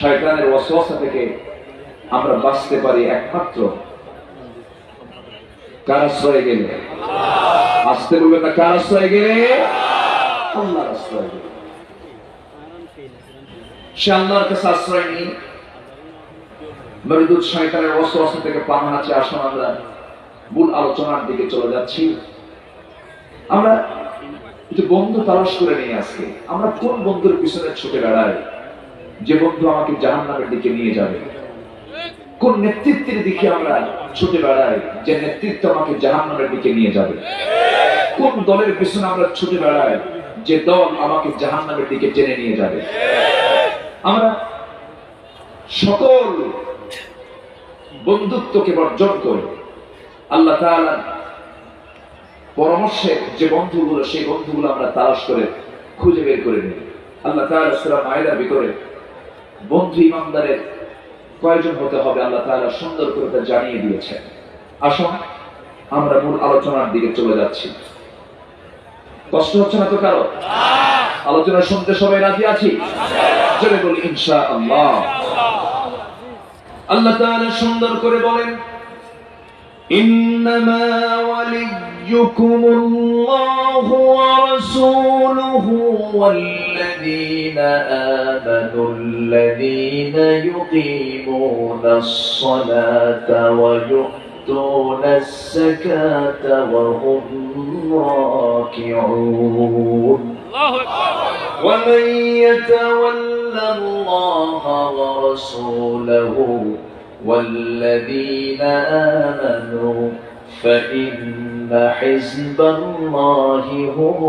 শয়তানের ওয়াসওয়াসা থেকে আমরা বাঁচতে পারি একমাত্র কার আশ্রয়ে গেলে। আসতে বলবেন না, কার আশ্রয়ে গেলে? আল্লাহর আশ্রয়ে গেলে। সে আল্লাহর কাছে আশ্রয় নিই, মরদুদ শয়তানের ওয়াসওয়াসা থেকে পানা আছে। আসুন আমরা মূল আলোচনার দিকে চলে যাচ্ছি। আমরা একটু বন্ধু তালাশ করে নিই আজকে। আমরা কোন বন্ধুর পিছনে ছুটে বেড়াই যে বন্ধু আমাকে জাহান্নামের দিকে নিয়ে যাবে? কোন নেতৃত্বের দিকে আমরা ছুটে বেড়াই যে নেতৃত্ব আমাকে জাহান্নামের দিকে নিয়ে যাবে? কোন দলের পিছনে আমরা ছুটে বেড়াই যে দল আমাকে জাহান্নামের দিকে টেনে নিয়ে যাবে? আমরা সকল বন্ধুত্বকে বর্জন করে আল্লাহ তাআলার পরামর্শে যে বন্ধুগুলো, সেই বন্ধুগুলো আমরা তালাশ করে খুঁজে বের করে নিই। আল্লাহ তাআলা সূরা মায়েদার ভিতরে বন্ধু ইমানদারের কয়জন হতে হবে আল্লাহ তাআলা সুন্দর করে তা জানিয়ে দিয়েছেন। আসুন আমরা মূল আলোচনার দিকে চলে যাচ্ছি। কষ্ট হচ্ছে না তো কারো? আলোচনা শুনতে সবাই রাজি আছি? চলে বলি ইনশাআল্লাহ। আল্লাহ তাআলা সুন্দর করে বলেন, ইন্নামা ওয়ালিয়্যুকুমুল্লাহু ওয়া রাসূলুহু ওয়াল্লাযীনা আমানুল্লাযীনা ইউকিমুনাস সালাতা ওয়া ইউতুনাস যাকাতা ওয়া হুম রাকিউন। আল্লাহু আকবার। ওয়া মান ইয়াতাওয়াল্লাল্লাহা ওয়া রাসূলুহু والذين آمنوا فإن حزب الله هم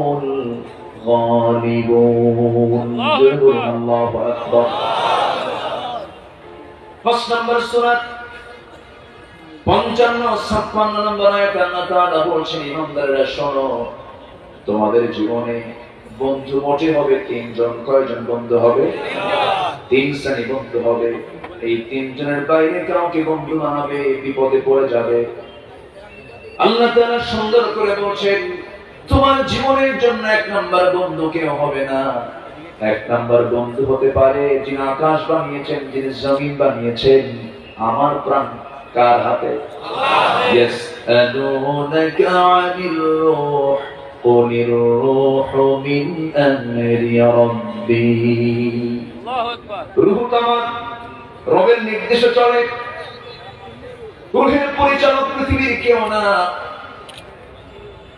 الغالبون. الله أكبر. First number surah 55-56 নম্বর আয়াতে আল্লাহ তাআলা বলছেন, ইমানদাররা শোনো, তোমাদের জীবনে বন্ধু মোটে হবে তিনজন। কয়জন বন্ধু হবে? তিন শ্রেণী বন্ধু হবে। এই তিনজনের বাইরে কাউকে বন্ধু বানাবে বিপদে পড়ে যাবে। আল্লাহ তাআলা সুন্দর করে বলছেন, তোমার জীবনের জন্য এক নাম্বার বন্ধু কেউ হবে না। এক নাম্বার বন্ধু হতে পারে যিনি আকাশ বানিয়েছেন, যিনি জমিন বানিয়েছেন। আমার প্রাণ কার হাতে? ইয়াসআলুনাকা আনির রূহ কুলির রূহু মিন আমরি রাব্বি। আল্লাহু আকবার। রূহ আমার রবের নির্দেশে চলে। রূহের পরিচালক পৃথিবীর কেউ না।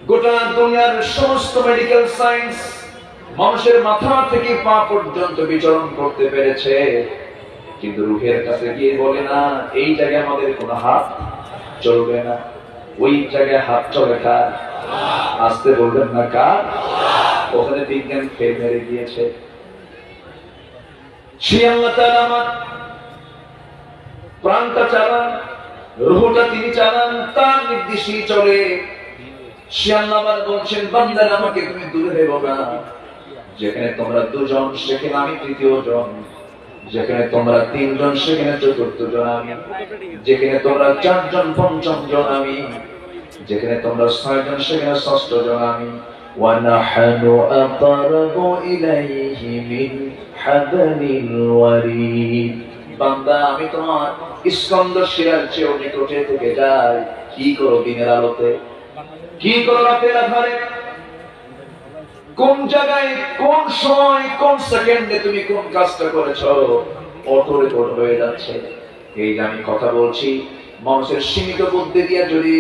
গোটা দুনিয়ার সমস্ত মেডিকেল সায়েন্স মানুষের মাথা থেকে পা পর্যন্ত বিচরণ করতে পেরেছে, কিন্তু রূহের কাছে গিয়ে বলে না এই জায়গায় আমাদের কোনো হাত চলবে না, ওই জায়গায় হাত চলে কার? আসতে বলবেন না কার? ওখানে বিজ্ঞান ফেল মেরে গিয়েছে। সেই আল্লাহ তাআলা আমার প্রাণটা চালান, রূহটা তিনি চালান, তার নির্দেশেই চলে। সে আল্লাহ আবার বলছেন, বান্দারা আমাকে তুমি দূরে ভেবো না। যেখানে তোমরা দুজন সেখানে আমি তৃতীয় জন, যেখানে তোমরা তিনজন সেখানে চতুর্থ জন আমি, যেখানে তোমরা চারজন পঞ্চম জন আমি, যেখানে তোমরা ছয়জন সেখানে ষষ্ঠ জন আমি। ওয়া নাহনু আকরাবু ইলাইহি মিন হাবলিল ওয়ারিদ। বান্দা আমি তোমার স্কন্দ শিরার চেয়েও নিকটে থেকে যাই। কি করো দিনের আলোতে? কি করো রাতের আধারে? কোন জায়গায়, কোন সময়, কোন সেকেন্ডে তুমি কোন কাজটা করেছো অটো রেকর্ড হয়ে যাচ্ছে। এই যে আমি কথা বলছি, মানুষের সীমিত বুদ্ধি দিয়ে যদি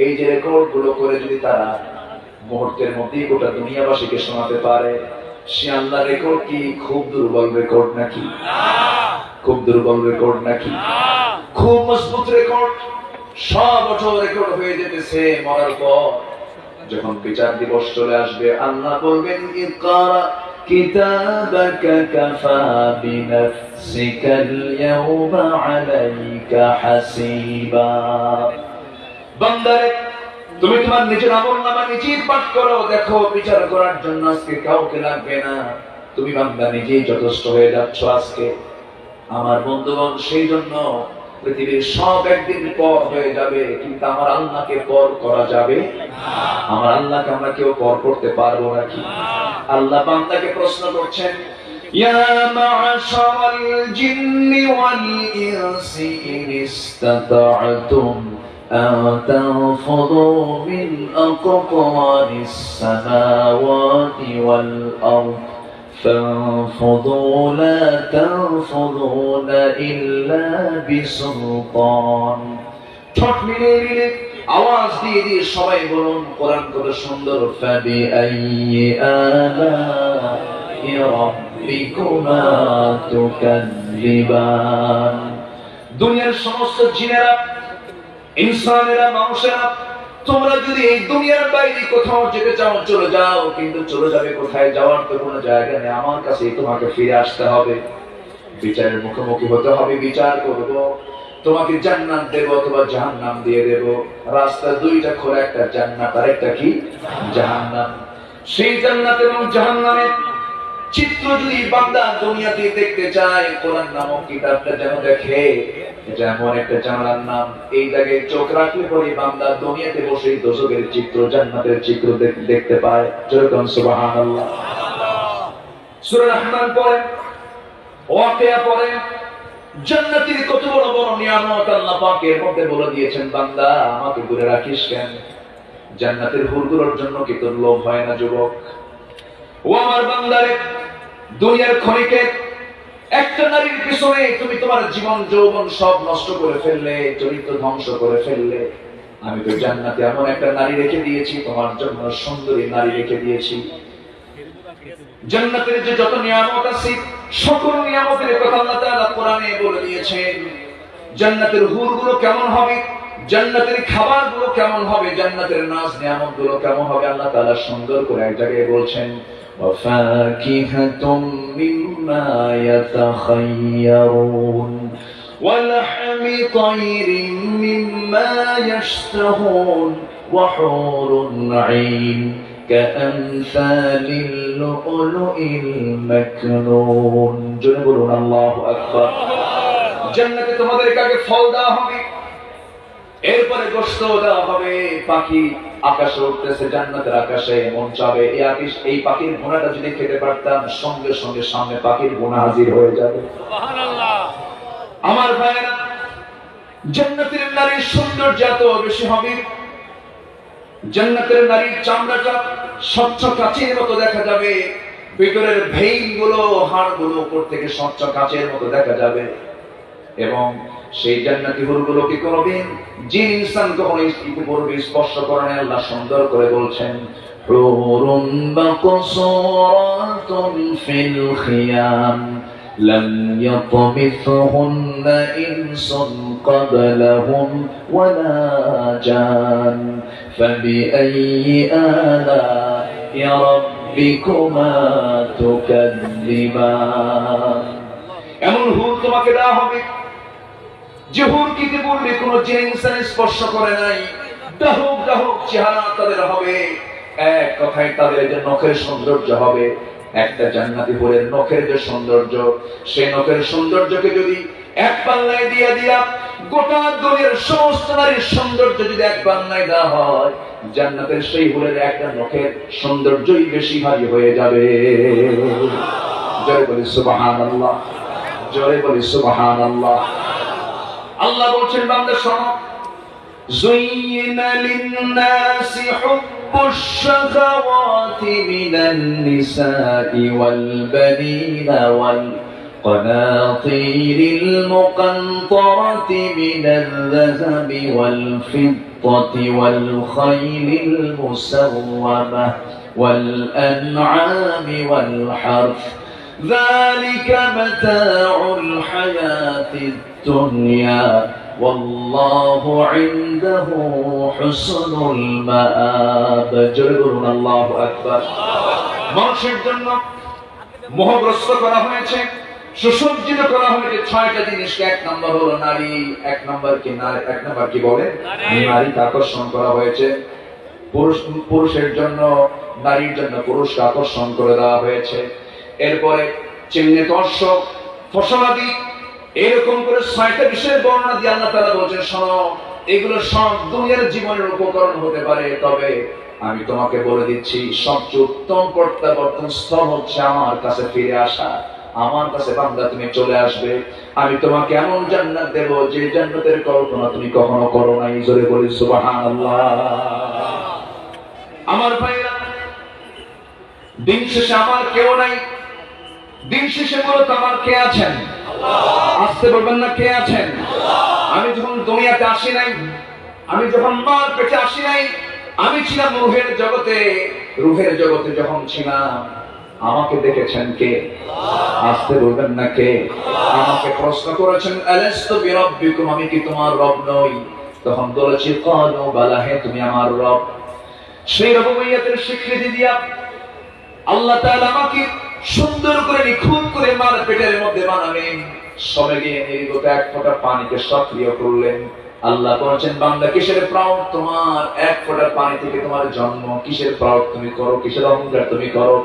এই যে রেকর্ড গুলো করে যদি তারা মুহূর্তের মধ্যেই গোটা দুনিয়াবাসীকে শোনাতে পারে, সে আল্লাহ রেকর্ড কি খুব দুর্বল রেকর্ড নাকি? খুব দুর্বল রেকর্ড নাকি? খুব মজবুত রেকর্ড। সব অটো রেকর্ড হয়ে যেতেছে মরার পর। যখন বিচার দিবস চলে আসবে, আল্লাহ বলবেন, ইকরা কিতাবাকা কাফা বিনাফসিকাল ইয়াওমা আলাইকা হাসিবা। বান্দারে তুমি তোমার নিজের আমলনামা নিজেই পাঠ করো, দেখো বিচার করার জন্য আজকে কাউকে লাগবে না। তুমি বান্দা নিজেই যথেষ্ট হয়ে যাচ্ছ আজকে। আমার বন্ধুগণ, সেই জন্য পৃথিবীর সব একদিন পর হয়ে যাবে, কিন্তু আমার আল্লাহকে পর করা যাবে না। আমার আল্লাহকে আমরা কেউ পর করতে পারবো নাকি? আল্লাহ বান্দাকে প্রশ্ন করছেন, يا معشر الجن والإنس إن استطعتم أن تنفضوا من أقطار السماوات والأرض فانفضوا لا تنفضون إلا بسلطان ঠোঁট মিলিয়ে মিলিয়ে আওয়াজ দিয়ে দিয়ে সবাই বলুন কোরআন কত সুন্দর ফাবিআইয়ি আলাই রাব্বিকুমা তুকাযযিবান দুনিয়ার সমস্ত জিনেরা ইনসানেরা মানুষেরা তোমরা যদি এই দুনিয়ার বাইরে কোথাও যেতে চাও চলে যাও কিন্তু চলে যাবে কোথায় যাওয়ার তো কোনো জায়গা নেই আমার কাছেই তোমাকে ফিরে আসতে হবে বিচারের মুখোমুখি হতে হবে বিচার করব তোমাকে জান্নাত দেব অথবা জাহান্নাম দিয়ে দেব রাস্তা দুইটা খোলা একটা জান্নাত আর একটা কি জাহান্নাম সেই জান্নাত এবং জাহান্নামের চিত্র যদি বান্দা দুনিয়াতে দেখতে চায় কোরআন নামক কিতাবটা যেন দেখে এটা এমন একটা জানালার নাম এই জায়গায় চোখ রাখলে পরে বান্দা দুনিয়াতে বসে দোজখের চিত্র জান্নাতের চিত্র দেখতে পায় যেরকম সুবহানাল্লাহ সূরা রহমান পড়েন ওয়াকিয়া পড়েন জান্নাতের কত বড় বড় নিয়ামত আল্লাহ পাক এর মধ্যে বলে দিয়েছেন বান্দা আমাকে দূরে রাখিস কেন জান্নাতের হুরগুলোর জন্য কি তোর লোভ হয় না যুবক ও আমার বান্দারে দুনিয়ার ক্ষণিকে একটা নারীর পিছনে তুমি তোমার জীবন যৌবন সব নষ্ট করে ফেললে চরিত্র ধ্বংস করে ফেললে আমি তো জান্নাতে এমন একটা নারী রেখে দিয়েছি তোমার জন্য সুন্দরী নারী রেখে দিয়েছি জান্নাতের যে যত নিয়ামত আছে সকল নিয়ামতের কথা আল্লাহ তাআলা কোরআনে বলে দিয়েছেন জান্নাতের হুরগুলো কেমন হবে জান্নাতের খাবারগুলো কেমন হবে জান্নাতের নাজ নিয়ামতগুলো কেমন হবে আল্লাহ তাআলা সুন্দর করে এক জায়গায় বলছেন ওয়াফাকিহাতুম মিম্মা ইয়াতাখায়্যারুন ওয়ালাহমি তায়রিন মিম্মা ইয়াশতাহুন ওয়া হুরুন আইন কাআমসালিল লুলুইল মাকনুন জোরে বলুন আল্লাহু আকবার জান্নাতে তোমাদেরকে আগে ফল দেওয়া হবে এরপরে গোশত দেওয়া হবে পাখি আকাশে উঠতেছে জান্নাতের আকাশে মন চাবে এই পাখির ভুনাটা যদি খেতে পারতাম সঙ্গে সঙ্গে সামনে পাখির ভুনা হাজির হয়ে যাবে সুবহানাল্লাহ আমার ভাইরা জান্নাতের নারীর সৌন্দর্য এত বেশি হবে জান্নাতের নারীর চামড়াটা স্বচ্ছ কাচের মতো দেখা যাবে ভিতরের ভেইন গুলো হাড় গুলো উপর থেকে স্বচ্ছ কাচের মতো দেখা যাবে এবং সেই জান্নাতি হুরগুলোকে কোনদিন জিন ইনসান কখনো স্পর্শ করে না আল্লাহ সুন্দর করে বলছেন হুরুম বাকসুরাতুন ফিল খিয়াম লাম ইয়াতমিসহুন্না ইনসুন ক্বাবলাহুম ওয়ালা জান ফাবিআইয়ি আলাই রাব্বিকুমা তুকাযযিবান এমন হুর তোমাকে দেওয়া হবে যে হুর কিতে বলবে কোন জিনিস স্পর্শ করে নাই দাহুক দাহুক চেহারা তাদের হবে এক কথায় তাদের যে নখের সৌন্দর্য হবে একটা জান্নাতি হুরের নখের যে সৌন্দর্য সেই নখের সৌন্দর্যকে যদি এক পাল্লায় দিয়ে দিয়া গোটা দুনিয়ার সমস্ত নারীর সৌন্দর্য যদি এক পাল্লায় দেওয়া হয় জান্নাতের সেই হুরের একটা নখের সৌন্দর্যই বেশি ভারী হয়ে যাবে জয় বলি সুবহানাল্লাহ জয় বলি সুবহানাল্লাহ আল্লাহ বলছেন বান্দা শোনো যুইনা লিন-নাসি হুব্বুশ শাহাওয়াতি মিনান নিসাই ওয়াল বানিনা ওয়াল qanatiril muqantarati minal dhahabi wal fiddati wal khaylil musawwamah wal an'ami wal harth ذلك متاع الحياة الدنيا والله عنده حسن المآب جربنا الله أكبر মানুষের জন্য মোহগ্রস্ত করা হয়েছে সুসজ্জিত করা হয়েছে ছয়টা জিনিসকে এক নম্বর হলো নারী এক নম্বর কি বলে নারীকে আকর্ষণ করা হয়েছে পুরুষের জন্য নারীর জন্য পুরুষকে আকর্ষণ করে দেওয়া হয়েছে এরপরে চিহ্নিত অশ্ব ফসলাদি এরকম করে ছয়টা বিষয়ের বর্ণনা দিয়ে আল্লাহ তাআলা বলেছেন শোনো এগুলো সব দুনিয়ার জীবনের উপকরণ হতে পারে তবে আমি তোমাকে বলে দিচ্ছি সবচেয়ে উত্তম প্রত্যাবর্তন স্থল হচ্ছে আমার কাছে ফিরে আসা আমার কাছে বান্দা তুমি চলে আসবে, আমি তোমাকে এমন জান্নাত দেব যে জান্নাতের কল্পনা তুমি কখনো করো নাই। জোরে বলি সুবহানাল্লাহ। আমার ভাইরা, দিন শেষে আমার কেউ নাই, দিন শেষে মূলত আমার কে আছেন? আসতে বলবেন না, কে আছেন? আমি যখন দুনিয়াতে আসি নাই, আমি যখন মার পেটে আসি নাই, আমি ছিলাম রূহের জগতে। রূহের জগতে যখন ছিলাম, আমাকে দেখেছেন কে? আসতে বলবেন না, কে? আমাকে প্রশ্ন করেছেন, আলাস্তু বিরাব্বিকুম, আমি কি তোমার রব নই? তখন বলেছি, ক্বালু বালা, হে তুমি আমার রব। সেই রুবুবিয়্যতের স্বীকৃতি দিয়া আল্লাহ তাআলা আমাকে সুন্দর করে নিখুঁত করে মার পেটের মধ্যে বানালেন। সবে গিয়ে নির্গত এক ফোঁটা পানিকে সক্রিয় করলেন। আল্লাহ বলেছেন, বান্দা কিসের প্রাউড তোমার? এক ফোঁটা পানি থেকে তোমার জন্ম। কিসের প্রাউড তুমি করো? কিসের অহংকার তুমি করো?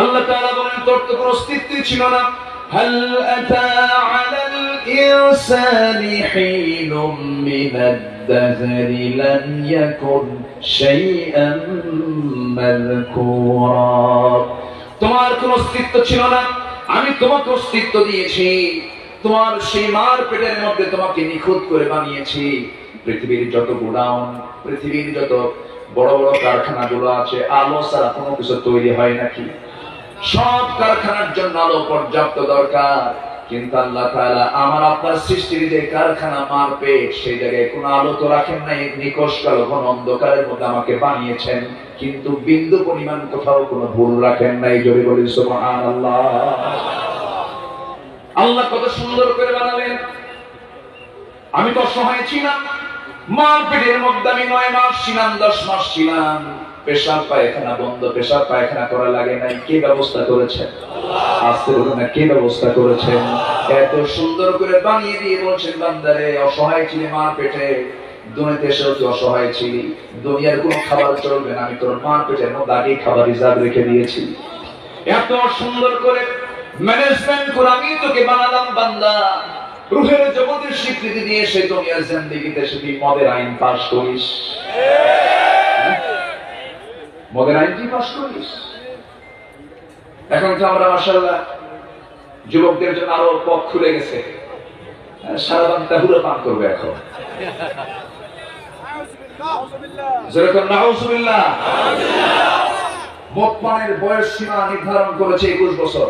আল্লাহ তাআলা বলেন, তোর তো কোনো অস্তিত্বই ছিল না। হাল আতা আলাল ইনসানি হিনুম মিনাদ দাহরি লাম ইয়াকুন শাইআন মাযকুরা। তোমার কোনো অস্তিত্ব ছিল না, আমি তোমাকে অস্তিত্ব দিয়েছি। তোমার সেই মার পেটের মধ্যে তোমাকে নিখুঁত করে বানিয়েছি। পৃথিবীর যত গোডাউন, পৃথিবীর যত বড় বড় কারখানাগুলো আছে, আলো ছাড়া কোনো কিছু তৈরি হয় নাকি? সব কারখানার জন্য আলো পর্যাপ্ত দরকার। কিন্তু আল্লাহ তাআলা আমার আপনার সৃষ্টির যে কারখানা মার পেট, সেই জায়গায় কোনো আলো তো রাখেন নাই। নিকষ কালো ঘন অন্ধকারের মধ্যে আমাকে বানিয়েছেন, কিন্তু বিন্দু পরিমাণ কোথাও কোনো ভুল রাখেন নাই। জোরে বলি সুবহানাল্লাহ। আল্লাহ কত সুন্দর করে বানালেন। আমি তো অসহায় ছিলাম, মার পেটের মধ্যে আমি 9 মাস ছিলাম, 10 মাস ছিলাম। পেশাব পায়খানা বন্ধ, পেশাব পায়খানা করা লাগে নাই। কে ব্যবস্থা করেছেন? আসতে বলুন না, কে ব্যবস্থা করেছেন? এত সুন্দর করে বানিয়ে দিয়ে বলছেন, বান্দারে অসহায় ছিলি মার পেটে, দুনিয়াতে এসেও তুই অসহায় ছিলি। দুনিয়ার কোনো খাবার চলবে না, আমি তোর মার পেটের মধ্যে আগেই খাবার রিজার্ভ রেখে দিয়েছি। এত সুন্দর করে ম্যানেজমেন্ট করে আমি তোকে বানালাম বান্দা। রূহের জগতের স্বীকৃতি দিয়ে সে দুনিয়ার জিন্দেগিতে সেটি মদের আইন পাস করিস। মদের আইন কি পাস করিস? এখন তো আমরা মাশাআল্লাহ যুবকদের জন্য আরো পথ খুলে গেছে। সারা বাংলা হুড়ো পান করবে এখন। যেরকম নাউজুবিল্লাহ, মদ পানের বয়স সীমা নির্ধারণ করেছে 21 বছর।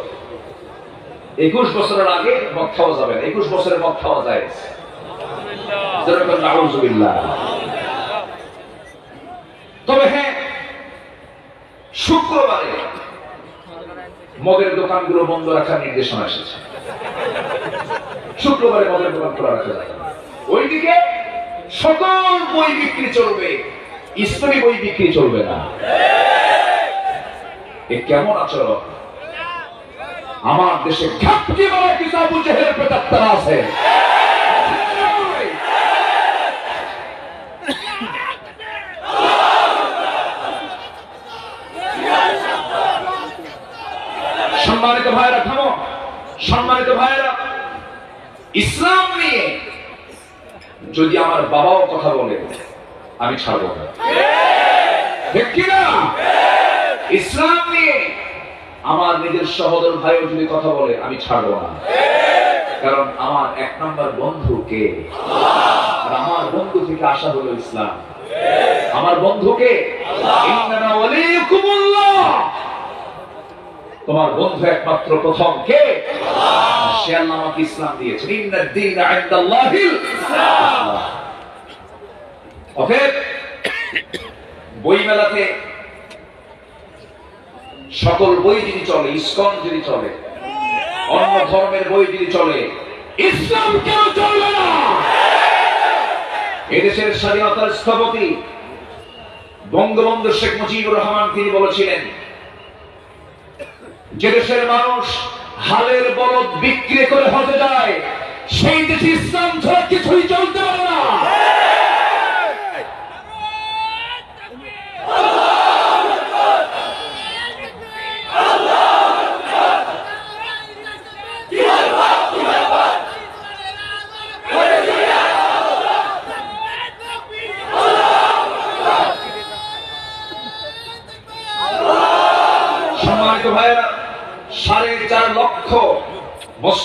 21 বছরের আগে মদ খাওয়া যাবে না, 21 বছরের মদ খাওয়া যায়। যেরকম নাউজুবিল্লাহ। তবে হ্যাঁ, শুক্রবারে মদের দোকানগুলো বন্ধ রাখার নির্দেশনা এসেছে। শুক্রবারে মদের দোকান খোলা রাখা যাবে। ওইদিকে সকল বই বিক্রি চলবে, ইসলামী বই বিক্রি চলবে না। এ কেমন আচরণ? আমার দেশে ঘাপটি মারা কিছু আবু জেহেলের প্রেতাত্মা আছে। সম্মানিত ভাইরা, থামো। সম্মানিত ভাইরা, ইসলাম নিয়ে যদি আমার বাবাও কথা বলে, আমি ছাড়বো না। ঠিক কিনা? ইসলাম নিয়ে আমার নিজের সহোদর ভাইও যদি কথা বলে, আমি ছাড়বো না। কারণ আমার 1 নম্বর বন্ধু কে? আর আমার বন্ধু থেকে আশা হলো ইসলাম। আমার বন্ধুকে ইন্নামা ওয়ালিয়ুকুমুল্লাহ, তোমার বন্ধু একমাত্র প্রথম কে? সে আল্লাহ আমাকে ইসলাম দিয়েছেন। ইন্নাদ দীন ইনদাল্লাহিল ইসলাম। ওকে, বই মেলাতে সকল বই যদি চলে, ইসকন যদি চলে, অন্য ধর্মের বই যদি চলে, ইসলাম কেন চলবে না? এদেশের স্বাধীনতার স্থপতি বঙ্গবন্ধু শেখ মুজিবুর রহমান তিনি বলেছিলেন, যে দেশের মানুষ হালের বলদ বিক্রি করে হতে যায়, সেই দেশে ইসলাম ছাড়া কিছুই চলতে পারে না। সম্মানিত ভাইরা, 4.5 লক্ষ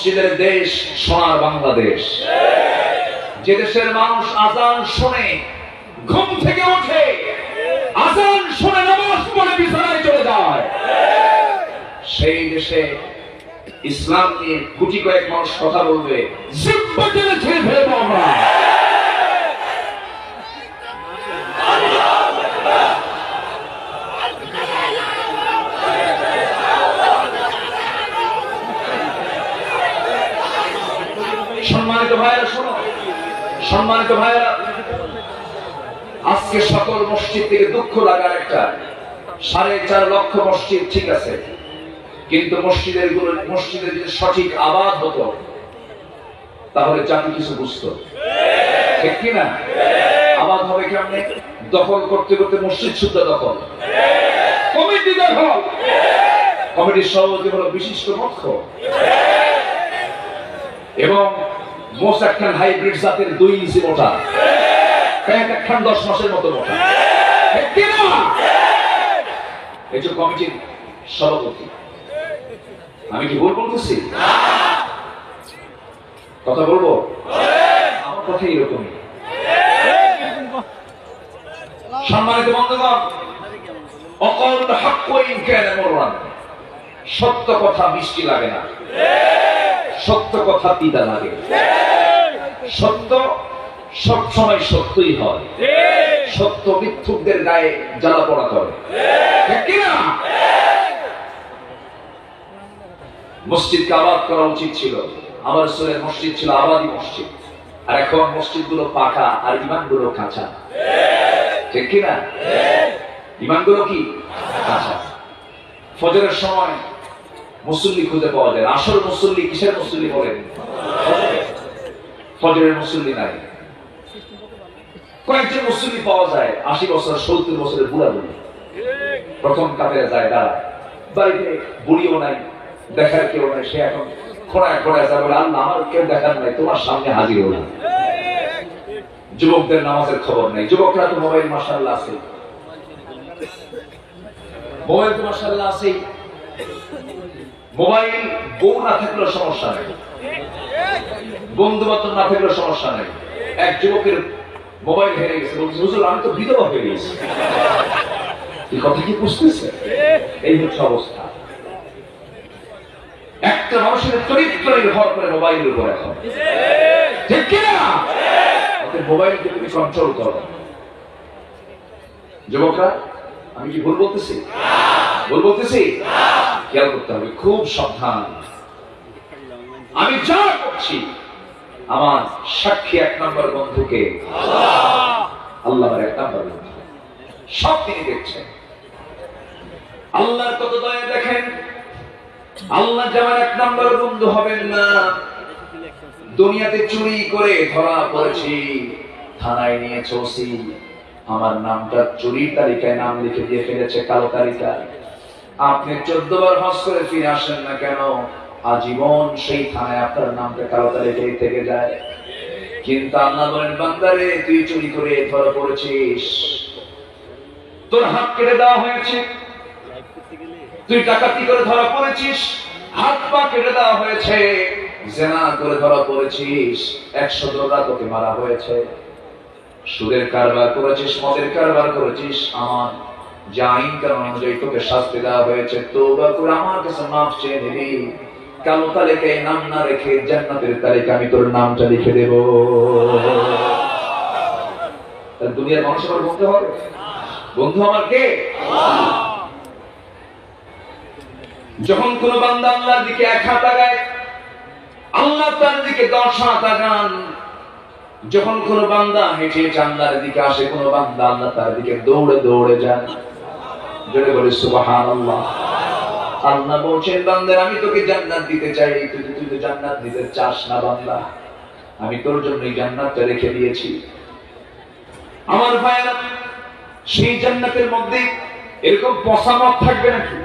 মসজিদের দেশ সোনার বাংলাদেশ, যে দেশের মানুষ আজান শুনে ঘুম থেকে ওঠে, আজান শুনে নামাজ পড়ে বিছানায় চলে যায়, সেই দেশে ইসলাম নিয়ে গুটি কয়েক মানুষ কথা বলবে, জিব্বা টেনে ছেড়ে ফেলবো আমরা। সম্মানিত ভাইয়েরা শোনো, সম্মানিত ভাইয়েরা, আজকে সকল মসজিদ থেকে দুঃখ লাগার একটা 4.5 লক্ষ মসজিদ ঠিক আছে, কিন্তু মসজিদের যদি সঠিক আবাদ হতো তাহলে জাতি কিছু বুঝতো, ঠিক কিনা? আবাদ হবে কেমনে? দখল করতে করতে মসজিদ শুদ্ধ দখল, কমিটি দখল, কমিটির সভাপতি হলো বিশিষ্ট মুখ্য এবং মোষ একখান হাইব্রিড জাতের 2 ইঞ্চি মোটা, প্যান্ট একখান 10 মাসের মতো মোটা, ঠিক কিনা? এই যে কমিটির সভাপতি, আমি কি ভুল বলতেছি? কথা বলবো, আমার কথা এরকমই। সম্মানিত বন্ধুগণ, অকল হক ইন কানা মুররান, সত্য কথা মিষ্টি লাগে না, সত্য কথা তিতা লাগে। সত্য সব সময় সত্যই হয়, সত্য মিথ্যুকদের গায়ে জ্বালা পোড়া করে, ঠিক কিনা? মসজিদকে আবাদ করা উচিত ছিল, আমার রাসূলের মসজিদ ছিল আবাদি মসজিদ, আর এখন মসজিদগুলো পাকা আর ইমানগুলো কাঁচা, ঠিক কিনা? ইমানগুলো কি কাঁচা। ফজরের সময় মুসল্লি খুঁজে পাওয়া যায়, আসল মুসল্লি কিসের মুসল্লি বলেন? ফজরের মুসল্লি নাই। কয়েকজন মুসল্লি পাওয়া যায় 80 বছর 70 বছরের বুড়া বুড়ি, প্রথম কাতারে যায় দাঁড়ায়, বাড়িতে বুড়িও নাই, দেখার কেউ নাই, সে এখন খোঁড়ায় খোঁড়ায় যায়, বলে আল্লাহ আমার কেউ দেখার নাই, তোমার সামনে হাজির হলাম। যুবকদের নামাজের খবর নেই, যুবকরা তো মোবাইল মাশাআল্লাহ আছে, মোবাইল তো মাশাআল্লাহ আছে, মোবাইল বউ না থাকলেও সমস্যা নেই, বন্ধু বান্ধব না থাকলেও সমস্যা নেই। এক যুবকের মোবাইল হেরে গেছে, বলছে হুজুর আমি তো বিধবা হয়ে গেছি। এই কথা কি বুঝতেছে? এই হচ্ছে অবস্থা। একটা মানুষের চরিত্র নির্ভর করে মোবাইলের উপর এখন, ঠিক কিনা? মোবাইলকে তুমি কন্ট্রোল করো। যুবকরা, আমি কি ভুল বলতেছি? ভুল বলতেছি? খেয়াল করতে হবে, খুব সাবধান। আমি যা করছি আমার সাক্ষী 1 নম্বর বন্ধুকে আল্লাহর 1 নম্বর বন্ধু, সব তিনি দেখছেন। আল্লাহর কত দয়া দেখেন। আল্লাহ যেমন 1 নম্বর বন্ধু হবেন না, দুনিয়াতে চুরি করে ধরা পড়েছি, থানায় নিয়ে চৌসি আমার নামটা চুরির তালিকায় নাম লিখে দিয়ে ফেলেছে, কালো তালিকায়। আপনি 14 বার হজ করে ফিরে আসেন না কেন, আজীবন সেই থানায় আপনার নামটা কালো তালিকায় থেকে যায়। কিন্তু আল্লাহ বলেন, বান্দারে তুই চুরি করে ধরা পড়েছিস, তোর হাত কেটে দেওয়া হয়েছে, তুই ডাকাতি করে ধরা পড়েছিস, হাত পা কেটে দেওয়া হয়েছে, জিনা করে ধরা পড়েছিস, 100 দোরা তোকে মারা হয়েছে, সুদের কারবার করেছিস, মদের কারবার করেছিস, আমার যে আইন কানুন অনুযায়ী তোকে শাস্তি দেওয়া হয়েছে, তওবা করে আমার কাছে মাফ চেয়ে নিবি, কালো তালিকায় নাম না রেখে জান্নাতের তালিকায় আমি তোর নামটা লিখে দেব। দুনিয়ার মানুষ আমার বন্ধু হবে? বন্ধু আমার কে? যখন কোন বান্দা আল্লাহর দিকে 1 হাত আগায়, আল্লাহ তার দিকে 10 হাত আগান। যখন কোন বান্দা হেঁটে আল্লাহর দিকে আসে, কোন বান্দা আল্লাহ তার দিকে দৌড়ে দৌড়ে যান। জোরে বলে সুবহানাল্লাহ। আল্লাহ বলছেন, বান্দা আমি তোকে জান্নাত দিতে চাই, তুই তো জান্নাত দিতে চাস না বান্দা, আমি তোর জন্য এই জান্নাতটা রেখে দিয়েছি। আমার ভাইরা, সেই জান্নাতের মধ্যে এরকম পচা মদ থাকবে নাকি?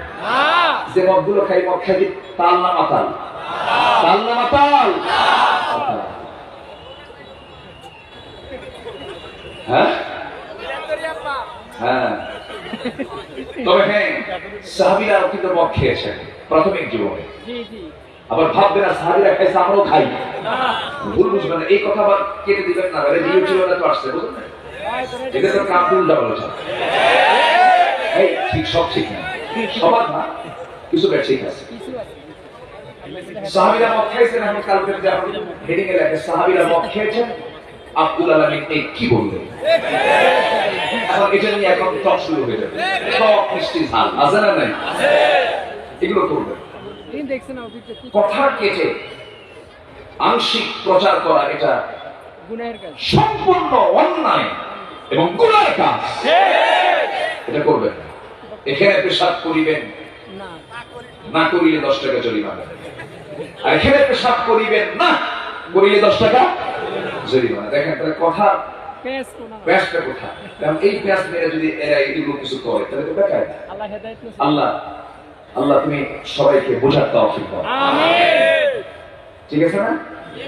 যে মদগুলো খাই, মদ খাই তাল না মাতাল? তাল না মাতাল? হ্যাঁ হ্যাঁ, তবে হ্যাঁ, সাহাবীরা কিন্তু মদ খেয়েছেন প্রাথমিক জীবনে। আবার ভাববে না সাহাবীরা খাইছে আমরাও খাই, ভুল বুঝবেন না, এই কথা আবার কেটে দিবেন না, রেডিও টিভিতে তো আসছে, বুঝলেন না, এটা তো কাম উল্টা বলেছে। এই ঠিক সব ঠিক না, সবার না, কিছু ব্যাট ঠিক আছে। সাহাবীরা মদ খাইছেন, আমি কালকে যখন হেডিং এ লেখে সাহাবীরা মদ খেয়েছেন, আব্দুল আলামিন এই কি বললেন, এখন এটা নিয়ে এখন টক শুরু হয়ে যাবে, টক মিষ্টি ঝাল আছে না নাই, এগুলো করবেন। কথা কেটে আংশিক প্রচার করা এটা সম্পূর্ণ অন্যায় এবং গুনার কাজ, এটা করবেন না। এখানে পেশাব করিবেন না, করিলে 10 টাকা জরিমানা, আর এখানে পেশাব করিবেন না, করিলে 10 টাকা জরিমানা। দেখেন তাহলে কথা পেশটা কোথায়, কারণ এই পেশ মেরে যদি এরা এগুলো কিছু করে তাহলে তো বেকার। আল্লাহ তুমি সবাইকে বোঝার তৌফিক দাও, আমিন। ঠিক আছে না?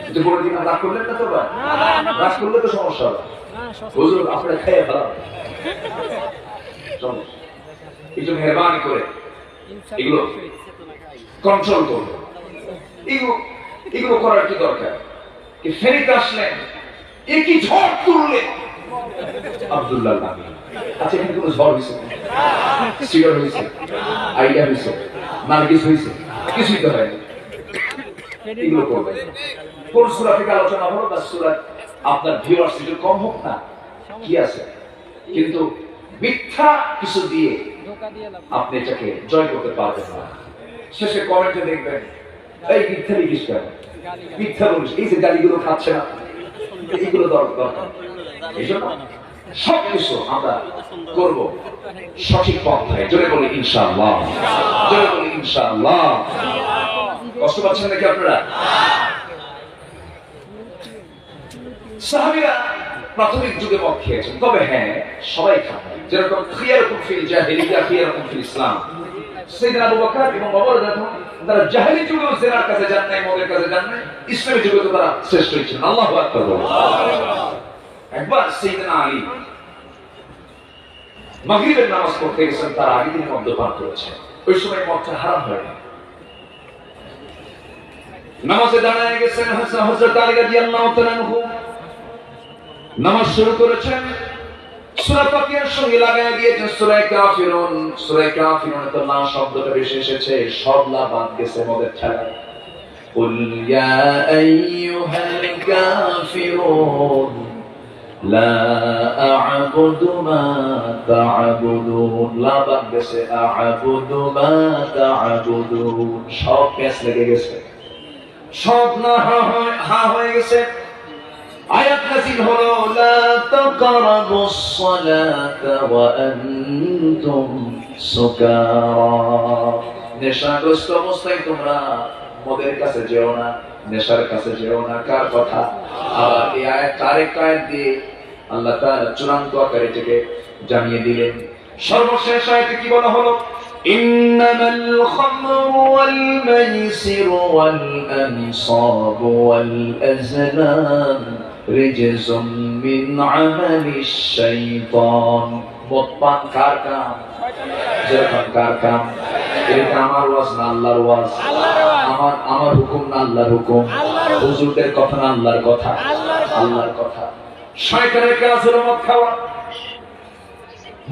যদি বলে দিন রাগ করলেন না তো, রাগ করলে তো সমস্যা হবে, হুজুর আপনারা খেয়ে ভালো সমস্যা, এই জন্য মেহরবানি করে এগুলো কন্ট্রোল করবে। এগুলো করার কি দরকার? কি ফেরিতে আসলেন, একই ঝড় তুললে আব্দুল্লাহ নামে, আচ্ছা এখানে কোনো ঝড় হয়েছে, সিগার হয়েছে, আইডিয়া হয়েছে, নার্গিস হয়েছে, কিছুই তো হয়নি। এগুলো করবে কোন সূরা থেকে আলোচনা হলো, বা সূরা আপনার ভিউয়ার্স একটু কম হোক না, কি আছে, কিন্তু মিথ্যা কিছু দিয়ে আপনি এটাকে জয় করতে পারবেন না। শেষে কমেন্টে দেখবেন এই মিথ্যা লিখিস কেন, মিথ্যা বলিস, এই যে গালিগুলো খাচ্ছে না, এইগুলো দরকার। এই জন্য সবকিছু আমরা করব সঠিক পন্থায়, জোরে বলি ইনশাআল্লাহ, জোরে বলি ইনশাআল্লাহ। কষ্ট পাচ্ছেন নাকি আপনারা? সাহাবীরা প্রাথমিক যুগে মদ খেয়েছেন, তবে হ্যাঁ সবাই খান, যেরকম খিয়ারুকুম ফিল জাহিলিয়া খিয়ারুকুম ফিল ইসলাম। সাইয়েদনা আবু বকর এবং ওমর তারা জাহেলি যুগেও জিনার কাছে যান নাই, মদের কাছে যান নাই, ইসলামী যুগে তো তারা শ্রেষ্ঠ ছিলেন। আল্লাহু আকবার। একবার সাইয়েদনা আলী মাগরিবের নামাজ পড়তে গেছেন, তার আগে তিনি মদ্যপান করেছেন, ওই সময় মদটা হারাম হয়নি। নামাজে দাঁড়ায় গেছেন, হযরত আলী রাদিয়াল্লাহু তাআলা আনহু নামাজ শুরু করেছেন, সূরা ফাতিহার সঙ্গে লাগায় দিয়েছেন সূরা কাফিরুন। সূরা কাফিরুনে তো না শব্দটা বেশি এসেছে, সব লা বাদ গেছে মদের ঠেলায়। কুল ইয়া আইয়ুহাল কাফিরুন লা আ'বুদু মা তা'বুদুন, লা বাদ গেছে আ'বুদু মা তা'বুদুন, সব পেশ লেগে গেছে, সব না হা হয়ে গেছে। আয়াত নাযিল হলো লা তাকরাবুস সালাতা ওয়া আনতুম সুকারা, নেশাগ্রস্ত অবস্থায় তোমরা মদের কাছে যেও না, নেশার কাছে যেও না। কার কথা? আবার এই আয়াত আরেক আয়াত দিয়ে আল্লাহ তাআলা চূড়ান্ত আকারে এটাকে জানিয়ে দিলেন। সর্বশেষ আয়াতে কি বলা হলো? ইন্নামাল খামরু ওয়াল মাইসিরু ওয়াল আনসাবু ওয়াল আজলাম রিজসুম মিন আমালিশ শাইতান। মদ পান কার কাম? যেরকম কার কাম? এটা আমার ওয়াজ না আল্লাহর ওয়াজ, আমার হুকুম না আল্লাহর হুকুম, হুজুরদের কথা না আল্লাহর কথা, আল্লাহর কথা। শয়তানের কাজ হলো মদ খাওয়া।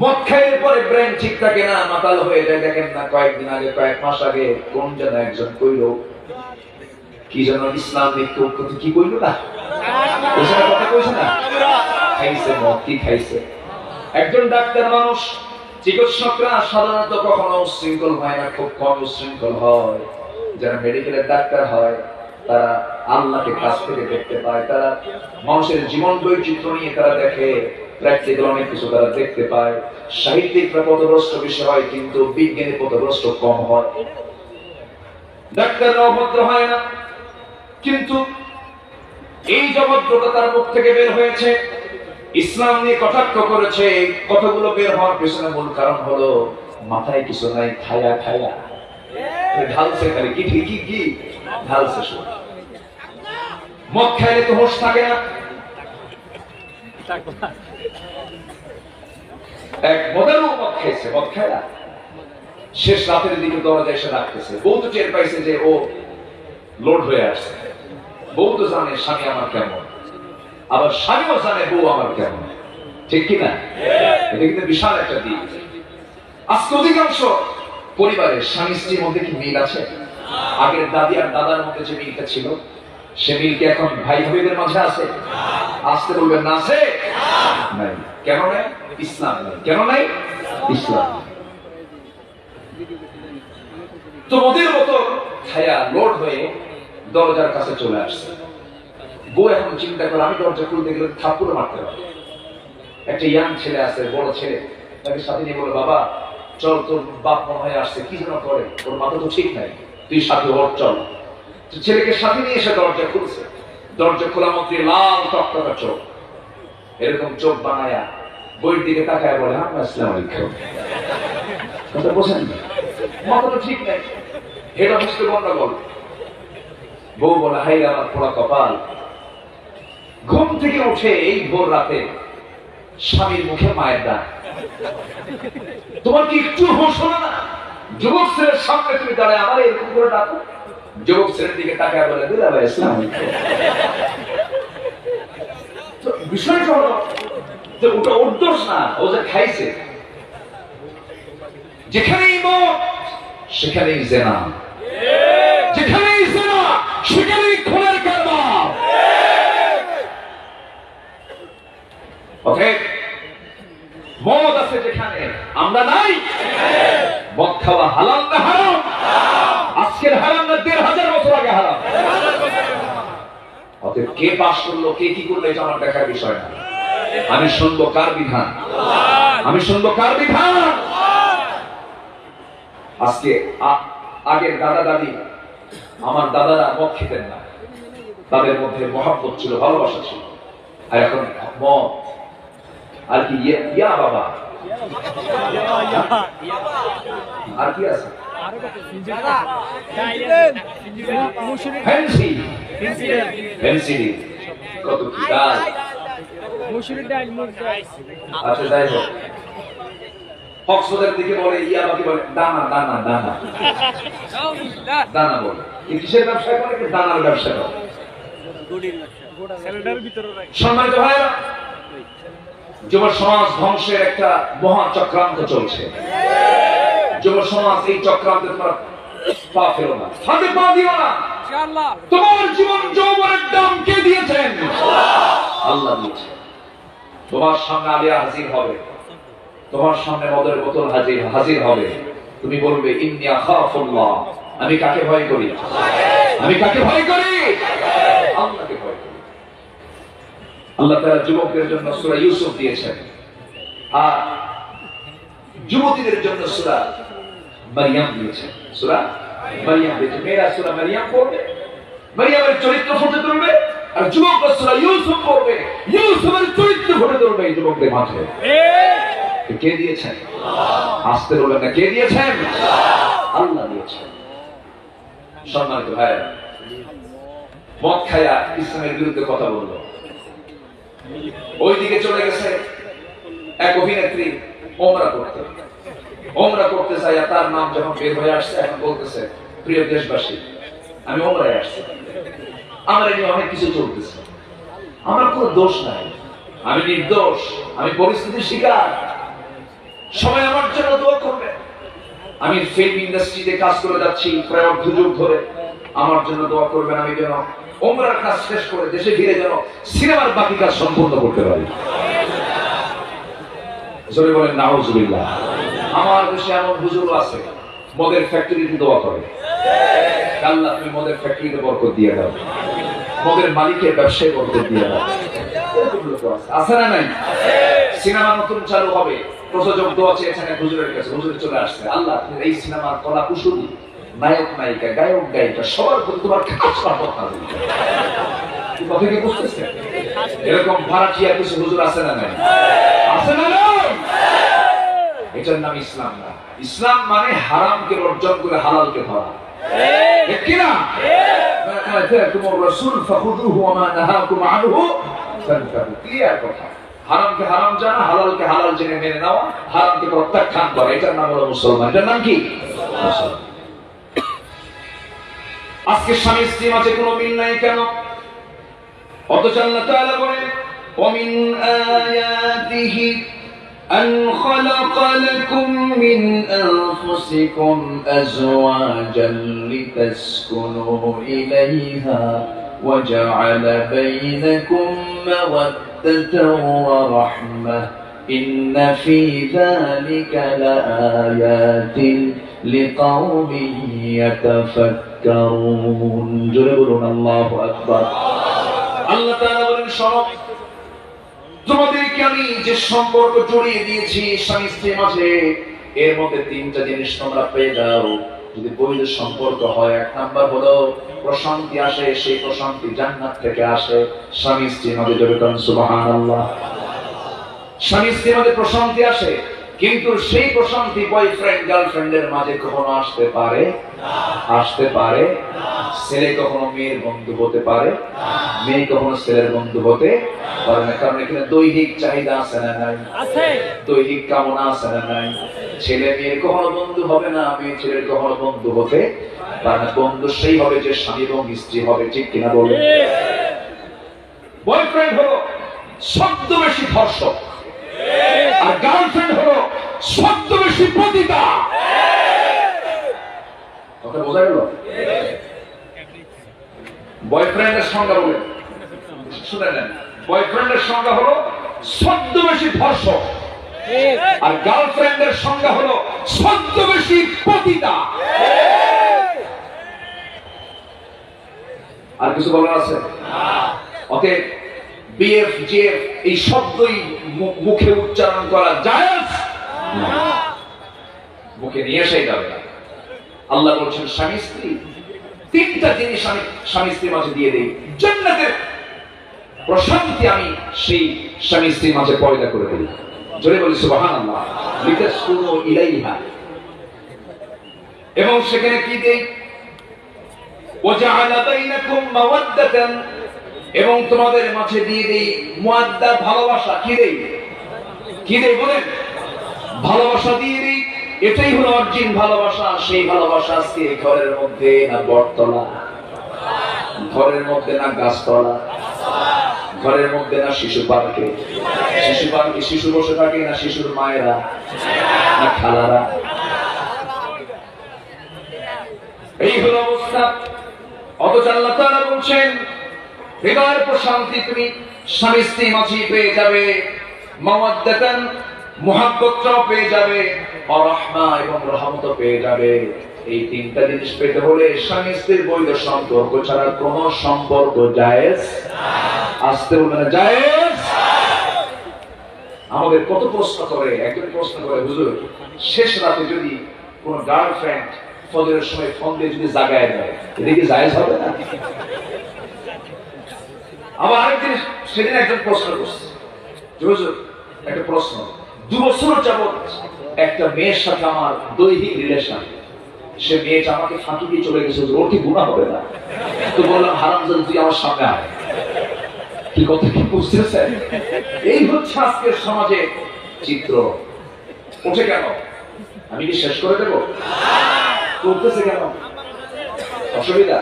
মদ খাইলে পরে ব্রেন ঠিক থাকে না, মাতাল হয়ে যায়। দেখেন না কয়েকদিন আগে, কয়েক মাস আগে কোন যেন একজন কইলো কি যেন ইসলাম কি কইলো না, কথা কইছে না, খাইছে মদ, কি খাইছে। একজন ডাক্তার মানুষ, চিকিৎসকরা সাধারণত কখনো উশৃঙ্খল হয় না, খুব কম উশৃঙ্খল হয়। যারা মেডিকেলের ডাক্তার হয় তারা আল্লাহকে কাছ থেকে দেখতে পায়, তারা মানুষের জীবন বৈচিত্র্য নিয়ে তারা দেখে, প্র্যাকটিক্যাল অনেক কিছু তারা দেখতে পায়। সাহিত্যিকরা পথভ্রষ্ট বিষয় হয়, কিন্তু বিজ্ঞানী পথভ্রষ্ট কম হয়। ডাক্তাররা অভদ্র হয় না, কিন্তু এই যে অভদ্রতা তার মুখ থেকে বের হয়েছে, ইসলাম নিয়ে কটাক্ষ করেছে, এই কথাগুলো বের হওয়ার পেছনে মূল কারণ হলো মাথায় কিছু নাই, খায়া খায়া ঢালছে, খালি কি কি কি ঢালছে। শুধু মদ খাইলে তো হোশ থাকে না। এক মদেরও মদ খাইছে, মদ খায় না, শেষ রাতের দিকে দরজা এসে রাখতেছে, বউ তো টের পাইছে যে ও লোড হয়ে আসছে। বউ তো জানে স্বামী আমার কেমন, আবার স্বামীও জানে বউ আমার কেমন, ঠিক কিনা? এটা কিন্তু বিশাল একটা দিক। আজকে অধিকাংশ পরিবারের স্বামী স্ত্রীর মধ্যে কি মিল আছে? আগের দাদি আর দাদার মধ্যে যে মিলটা ছিল, সে মিল কি এখন ভাই ভাইদের মাঝে আছে? আসতে বলবেন না আছে? নাই। কেন নাই? ইসলাম নাই। কেন নাই? ইসলাম। তো মদের মতো খায়া লোড হয়ে দরজার কাছে চলে আসছে। বউ এখন চিন্তা করে আমি দরজা খুলতে গেলে থাপ্পড় মারতে হবে। একটা ইয়াং ছেলে আছে, বড় ছেলে, তাকে সাথে নিয়ে বলে, বাবা চল, তোর বাপ মনে হয়ে আসছে, কি যেন করে, ওর মাথা তো ঠিক নাই, তুই সাথে ওর চল। ছেলেকে সাথে নিয়ে এসে দরজা খুলছে। দরজা খোলা মাত্রই লাল টকটকা চোখ, এরকম চোখ বানায়া বইয়ের দিকে তাকায় বলে, আসসালামু আলাইকুম। কথা বোঝেন না, মাথা তো ঠিক নাই, এটা বুঝতে গন্ডগোল। বউ বলে, হাই আমার পোড়া কপাল, ঘুম থেকে উঠে এই ভোর রাতে স্বামীর মুখে মায়ের ডাক, তোমার কি একটু হোশ হলো না? যুবক ছেলের সামনে তুমি দাঁড়ায় আমার এরকম করে ডাকো। যুবক ছেলের দিকে তাকায় বলে, দুলা ভাই আসসালামু আলাইকুম। তো বিষয়টা হলো যে ওটা ওর দোষ না, ও যে খাইছে। যেখানেই মদ সেখানেই জেনা, যেখানেই জেনা সেখানেই খুনের কারবার। অতএব মদ আছে যেখানে আমরা নাই। মদ খাওয়া হালাল না হারাম? আজকের হারাম না ১৫০০ বছর আগে হারাম? অতএব কে পাস করলো, কে কি করলো, এটা আমার দেখার বিষয় না। আমি শুনবো কার বিধান, আমি শুনবো কার বিধান। আজকে আগের দাদা দাদি, আমার দাদারা মদ খেতেন না, তাদের মধ্যে মহব্বত ছিল, ভালোবাসা ছিল। আর এখন মদ আর কি ইয়া বাবা আর কি আছে, কত কি ডাল। আচ্ছা যাই হোক, কক্সবাজার দিকে বলে ইয়া বাকি বলে দানা দানা দানা দানা বলে। কিসের ব্যবসা করে? দানার ব্যবসা করে। সম্মানিত ভাইরা, যুব সমাজ ধ্বংসের একটা মহা চক্রান্ত চলছে। যুব সমাজ এই চক্রান্তে তোমরা পা ফেলো না, হাতে পা দিও না। তোমার জীবন যৌবনের দাম কে দিয়েছেন? আল্লাহ দিয়েছেন। তোমার সামনে আলিয়া হাজির হবে, তোমার সামনে মদের বোতল হাজির হবে। তুমি বলবে, ইন্নী আখাফুল্লাহ, আমি কাকে ভয় করি? আমি কাকে ভয় করি? আল্লাহকে ভয় করি। আল্লাহ তাআলা যুবকদের জন্য সূরা ইউসুফ দিয়েছেন, আর যুবতীদের জন্য সূরা মারইয়াম দিয়েছেন। সূরা মারইয়াম দিয়েছেন। মেয়েরা সূরা মারইয়াম পড়বে, মারইয়ামের চরিত্র ফুটে তুলবে, আর যুবকরা সূরা ইউসুফ পড়বে, ইউসুফের চরিত্র ফুটে তুলবে এই যুবকদের মাঝে। কে দিয়েছেন? আসতে বলবেন না, কে দিয়েছেন? আল্লাহ দিয়েছেন। সম্মানিত ভাইরা, মদ খায়া ইসলামের বিরুদ্ধে কথা বললো। ওইদিকে চলে গেছে এক অভিনেত্রী ওমরা করতে চাই, তার নাম যখন বের হয়ে আসছে, এখন বলতেছে, প্রিয় দেশবাসী, আমি ওমরায় আসছি, আমার এই অনেক কিছু চলতেছে, আমার কোনো দোষ নাই, আমি নির্দোষ, আমি পরিস্থিতির শিকার, সবাই আমার জন্য দোয়া করবে। আমি ফিল্ম ইন্ডাস্ট্রিতে কাজ করে যাচ্ছি প্রায় অর্ধযুগ ধরে, আমার জন্য দোয়া করবেন, আমি যেন ওমরার কাজ শেষ করে দেশে ফিরে যেন সিনেমার বাকি কাজ সম্পূর্ণ করতে পারি। জোরে বলেন নাউজুবিল্লাহ। আমার দেশে এমন হুজুর আছে মদের ফ্যাক্টরিতে দোয়া করে, আল্লাহ তুমি মদের ফ্যাক্টরিতে বরকত দিয়ে দাও, মদের মালিকের ব্যবসায় বরকত দিয়ে দাও। আছে না নাই? সিনেমা নতুন চালু হবে, প্রযোজক দোয়া চেয়েছেন এক হুজুরের কাছে, হুজুর চলে আসছে, আল্লাহ এই সিনেমার কলা কুশলী, নায়ক নায়িকা, গায়ক গায়িকা, সবার প্রতি তোমার খাস রহমত নাযিল করো। কথা কি বুঝতেছেন? এরকম ভাড়াটিয়া কিছু হুজুর আছে না নাই? আছে না নাই? এটার নাম ইসলাম না। ইসলাম মানে হারামকে বর্জন করে হালালকে ধরা, ঠিক কি না? তোমার রাসূল ফাখুযুহু ওয়া মা নাহাকুম আনহু ফান্তাহু। ক্লিয়ার কথা। হারামকে হারাম জানা, হালালকে হালাল জেনে মেনে নেওয়া, হারামকে প্রত্যাখ্যান করা, এটার নাম হলো মুসলমান। এটার নাম কি? মুসলমান। আজকে স্বামী স্ত্রীর মাঝে কোনো মিল নাই কেন? অথচ আল্লাহ তাআলা বলেন ومن آياته أن خلق لكم من أنفسكم أزواجا لتسكنوا إليها وجعل بينكم مودة ورحمة إن في ذلك لآيات لقوم يتفكرون جربنا الله أكبر আল্লাহ তাআলা বলেন শোনো, তোমাদেরকে আমি যে সম্পর্ক জড়িয়ে দিয়েছি স্বামী স্ত্রীর মাঝে, এর মধ্যে তিনটা জিনিস তোমরা পেয়ে যাও। যদি বৈধ সম্পর্ক হয়, এক নাম্বার হলো প্রশান্তি আসে, সেই প্রশান্তি জান্নাত থেকে আসে। স্বামী স্ত্রীর মাঝে জড়িত সুবহানাল্লাহ, স্বামী স্ত্রীর মাঝে প্রশান্তি আসে, কিন্তু সেই প্রশান্তি বয়ফ্রেন্ড গার্লফ্রেন্ডের মাঝে কখনো আসতে পারে আসতে পারে ছেলে কখনো মেয়ের বন্ধু হতে পারে, মেয়ে কখনো ছেলের বন্ধু হতে পারে না। কারণ এখানে দৈহিক চাহিদা আছে না নাই? দৈহিক কামনা আছে না নাই? ছেলে মেয়ের কখনো বন্ধু হবে না, মেয়ে ছেলের কখনো বন্ধু হতে পারে না। বন্ধু সেই হবে যে স্বামী এবং স্ত্রী হবে, ঠিক কিনা বলে? বয়ফ্রেন্ড হলো ছদ্মবেশী ধর্ষক, আর গার্লফ্রেন্ড হলো ছদ্মবেশী পতিতা। কথা বোঝা গেল? বয়ফ্রেন্ডের সংজ্ঞা বলে শুনে নেন, বয়ফ্রেন্ডের সংজ্ঞা হলো ছদ্মবেশী ধর্ষক, আর গার্লফ্রেন্ডের সংজ্ঞা হলো ছদ্মবেশী পতিতা। আর কিছু বলার আছে? অতএব বিএফ জিএফ এই শব্দই মুখে উচ্চারণ করা জায়েজ না, মুখে নিয়ে এসেই যাবে না। আল্লাহ বলছেন স্বামী স্ত্রী তিনটা জিনিস আমি স্বামী স্ত্রীর মাঝে দিয়ে দেই, জান্নাতের প্রশান্তি আমি সেই স্বামী স্ত্রীর মাঝে পয়দা করে দিই। জোরে বলি সুবহানাল্লাহ। লিতাসকুনু ইলাইহা, এবং সেখানে কি দেই? ওয়াজআলা বাইনাকুম মাওয়াদ্দাতান, এবং তোমাদের মাঝে দিয়ে দেই মুআদ্দা, ভালোবাসা। কি দেই? কি দেই বলেন? ভালোবাসা দিয়ে দেই। এটাই হলো অরিজিন ভালোবাসা। সেই ভালোবাসা আজকে ঘরের মধ্যে না বটতলা, ঘরের মধ্যে না গাছতলা, ঘরের মধ্যে না শিশু পার্কে। শিশু পার্কে শিশু বসে থাকে না শিশুর মায়েরা না খালারা? এই হলো অবস্থা। অথচ আল্লাহ তাআলা বলছেন হৃদয়ের প্রশান্তি তুমি স্বামী স্ত্রী মাঝে পেয়ে যাবে, মাওয়াদ্দাতান মুহাব্বতটাও পেয়ে যাবে, রাহমা এবং রহমতও পেয়ে যাবে। এই তিনটা জিনিস পেতে হলে স্বামী স্ত্রীর বৈধ সম্পর্ক ছাড়া কোন সম্পর্ক জায়েজ আসতে বলে না, জায়েজ। আমাদের কত প্রশ্ন করে, একজন প্রশ্ন করে, হুজুর শেষ রাতে যদি কোন গার্লফ্রেন্ড ফজরের সময় ফোন দিয়ে যদি জাগায় দেয়, এটা কি জায়েজ হবে না? আবার আরেকদিন সেদিন একজন প্রশ্ন করছে, হুজুর একটা প্রশ্ন, 2 বছর যাবত একটা মেয়ের সাথে আমার দৈহিক রিলেশন, সে মেয়েটা আমাকে ফাঁকি দিয়ে চলে গেছে, ওর কি গুনাহ হবে না? তো বললাম হারামজাদা তুই আমার সামনে আয়। কি কথা কি বুঝতেছেন? এই হচ্ছে আজকের সমাজে চিত্র। ওঠে কেন? আমি কি শেষ করে দেবো? করতেছে কেন? অসুবিধা?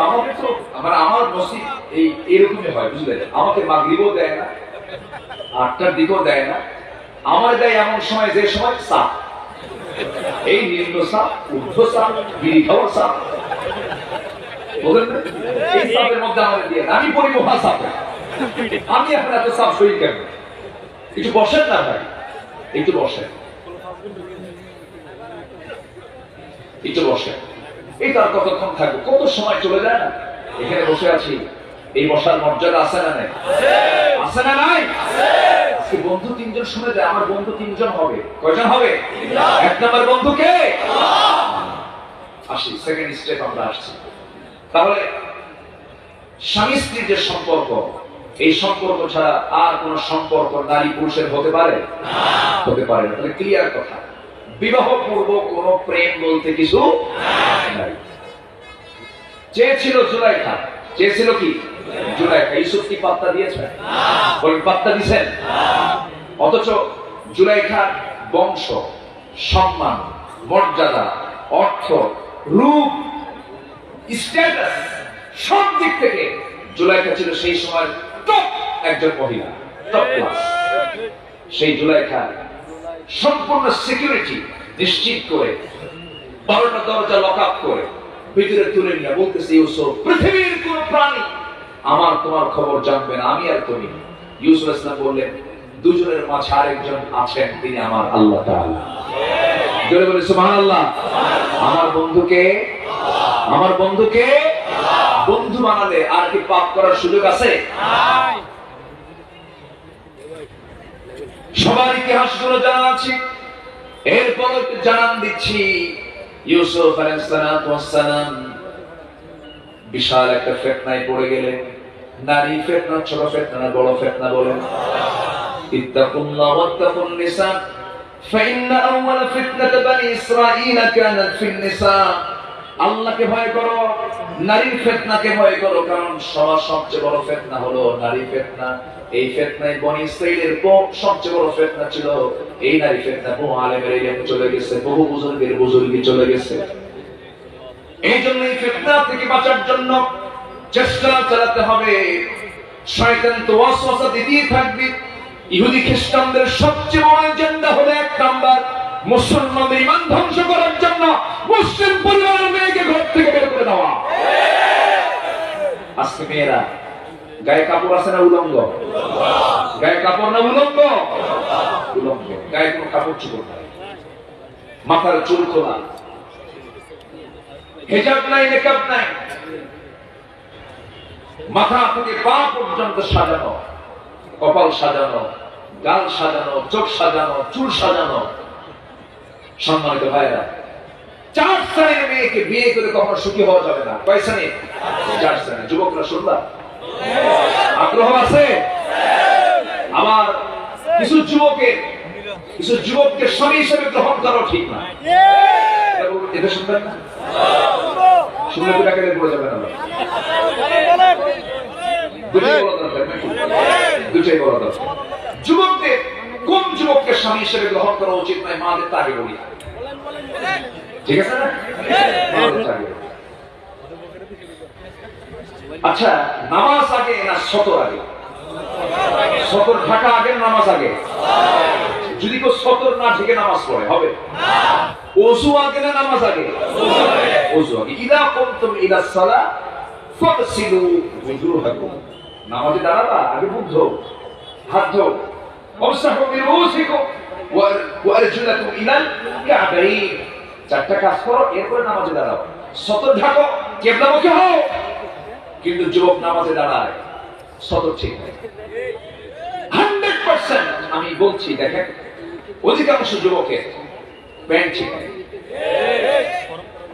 আমাকে তো আমার নসিব এরকমই হয়, বুঝলেন? আমাকে মাগরিবও দেয় না, 8টার দিকেও দেয় না। আমার দেয় এমন সময় যে সময় সাপ, এই নিম্ন সাপ, ঊর্ধ্ব সাপ, বিড়ি খাওয়ার সাপ, বলেন না? এই সাপের মধ্যে আমাদের দিয়ে আমি পড়ি মহা সাপে। আমি এখন এত সাপ সই কেন? একটু বসেন না ভাই, একটু বসেন, একটু বসেন। এই তার কতক্ষণ থাকবো? কত সময় চলে যায় না? এখানে বসে আছি, এই বসার মর্যাদা আছে না নাই? আছে না নাই? আজকে বন্ধু 3 জন শুনে যায়, আমার বন্ধু 3 জন হবে। কয়জন হবে? 1 নম্বর বন্ধু কে? আসি সেকেন্ড স্টেপ আমরা আসছি। তাহলে স্বামী স্ত্রীর যে সম্পর্ক, এই সম্পর্ক ছাড়া আর কোন সম্পর্ক নারী পুরুষের হতে পারে? হতে পারে না। তাহলে ক্লিয়ার কথা, বিবাহ পূর্ব কোন প্রেম বলতে কিছু নাই। চেয়েছিল জুলাইখা, চেয়েছিল কি? জুলাইখা। ইউসুফ কি পাত্তা দিয়েছে? বলেন পাত্তা দিয়েছেন? অথচ জুলাইখার বংশ, সম্মান, মর্যাদা, অর্থ, রূপ স্ট্যাটাস, সব দিক থেকে জুলাইখা ছিল সেই সময় টপ একজন মহিলা, টপ ক্লাস। সেই জুলাইখা সম্পূর্ণ সিকিউরিটি নিশ্চিত করে 12টা দরজা লক আপ করে ভিতরে তুলে নিয়ে বলতেছে, ইউসুফ, পৃথিবীর কোন প্রাণী আমার তোমার খবর জানবে না, আমি আর তুমি। ইউসুফ ইসলাম বললেন, দুজনের মাঝে আরেকজন আছেন, তিনি আমার আল্লাহ তাআলা। জোরে বলে সুবহানাল্লাহ। আমার বন্ধুকে বন্ধু বানালে আর কি পাপ করার সুযোগ আছে? সবার ইতিহাস গুলো জানা আছে, এরপর জানান দিচ্ছি। ইউসুফ আলাইহিস সালাম বিশাল একটা ফিতনায় পড়ে গেলেন। নারী ফিতনা, ছোট ফিতনা না বড় ফিতনা বলেন? ইত্তাকুল্লাহ ওয়াত্তাকুন নিসা ফাইন্না আউওয়ালা ফিতনাত বানি ইসরাঈল কানাত ফিন নিসা। আল্লাহকে ভয় করো, নারীর ফিতনাকে ভয় করো, কারণ সবার সবচেয়ে বড় ফিতনা হলো নারী ফিতনা। এই ফিতনায় বনি ইসরাঈলের সবচেয়ে বড় ফিতনা ছিল এই নারী ফিতনা। বহু আলেমের ইলম চলে গেছে, বহু বুজুর্গের বুজুর্গি চলে গেছে। এই জন্য এই ফিতনা থেকে বাঁচার জন্য চেষ্টা চালাতে হবে। শয়তান তো ওয়াসওয়াসা দিতেই থাকবে। ইহুদি খ্রিস্টানদের সবচেয়ে বড় এজেন্ডা হলো এক নাম্বার, মুসলমানদের ঈমান ধ্বংস করার জন্য মুসলিম পরিবারের মেয়েকে ঘর থেকে বের করে দেওয়া। আজকে মেয়েরা গায়ে কাপড় আছে না উলঙ্গ? গায়ে কাপড় না উলঙ্গ? উলঙ্গ। গায়ে কোনো কাপড় চোপড় নাই, মাথার চুল খোলা, হিজাব নাই, মেকআপ নাই, মাথা থেকে পা পর্যন্ত সাজানো, কপাল সাজানো, গাল সাজানো, চোখ সাজানো, চুল সাজানো। সম্মানিত ভাইরা, 4 শ্রেণীর মেয়েকে বিয়ে করে কখনো সুখী হওয়া যাবে না। কয় শ্রেণী? 4 শ্রেণী। যুবকরা শুনবা? আগ্রহ আছে? আমার কিছু যুবককে স্বামী হিসেবে গ্রহণ করা ঠিক না। এটা শুনবেন না? শুনলে তো টাকা পড়ে যাবে না। দুটাই বলা দরকার। যুবকদের কোন যুবককে স্বামী হিসেবে গ্রহণ করা উচিত নয়, মাদের তাকে বলি। ঠিক আছে না? আচ্ছা, নামাজ আগে না সতর আগে? সতর ঢাকা আগে, নামাজ আগে? যদি কেউ সতর না ঢেকে নামাজ পড়ে হবে? ওযু আগে না নামাজ আগে? ওযু আগে। ইদা কুনতুম ইলা সালাহ ফাগসিলু ওযুহাকুম। নামাজে দাঁড়াবা, আগে মুখ ধো, হাত ধো, ওয়ামসাহু বিরুসিকুম ওয়া আরজুলাকুম ইলাল কাবাইন। 4টা কাজ করো, এরপরে নামাজে দাঁড়াও। সতর ঢাকো, কিবলামুখী হও। কিন্তু যুবক নামাজে দাঁড়ায়, সতর ঠিক নাই। 100% আমি বলছি, দেখেন, অধিকাংশ যুবকের প্যান্ট ঠিক নাই।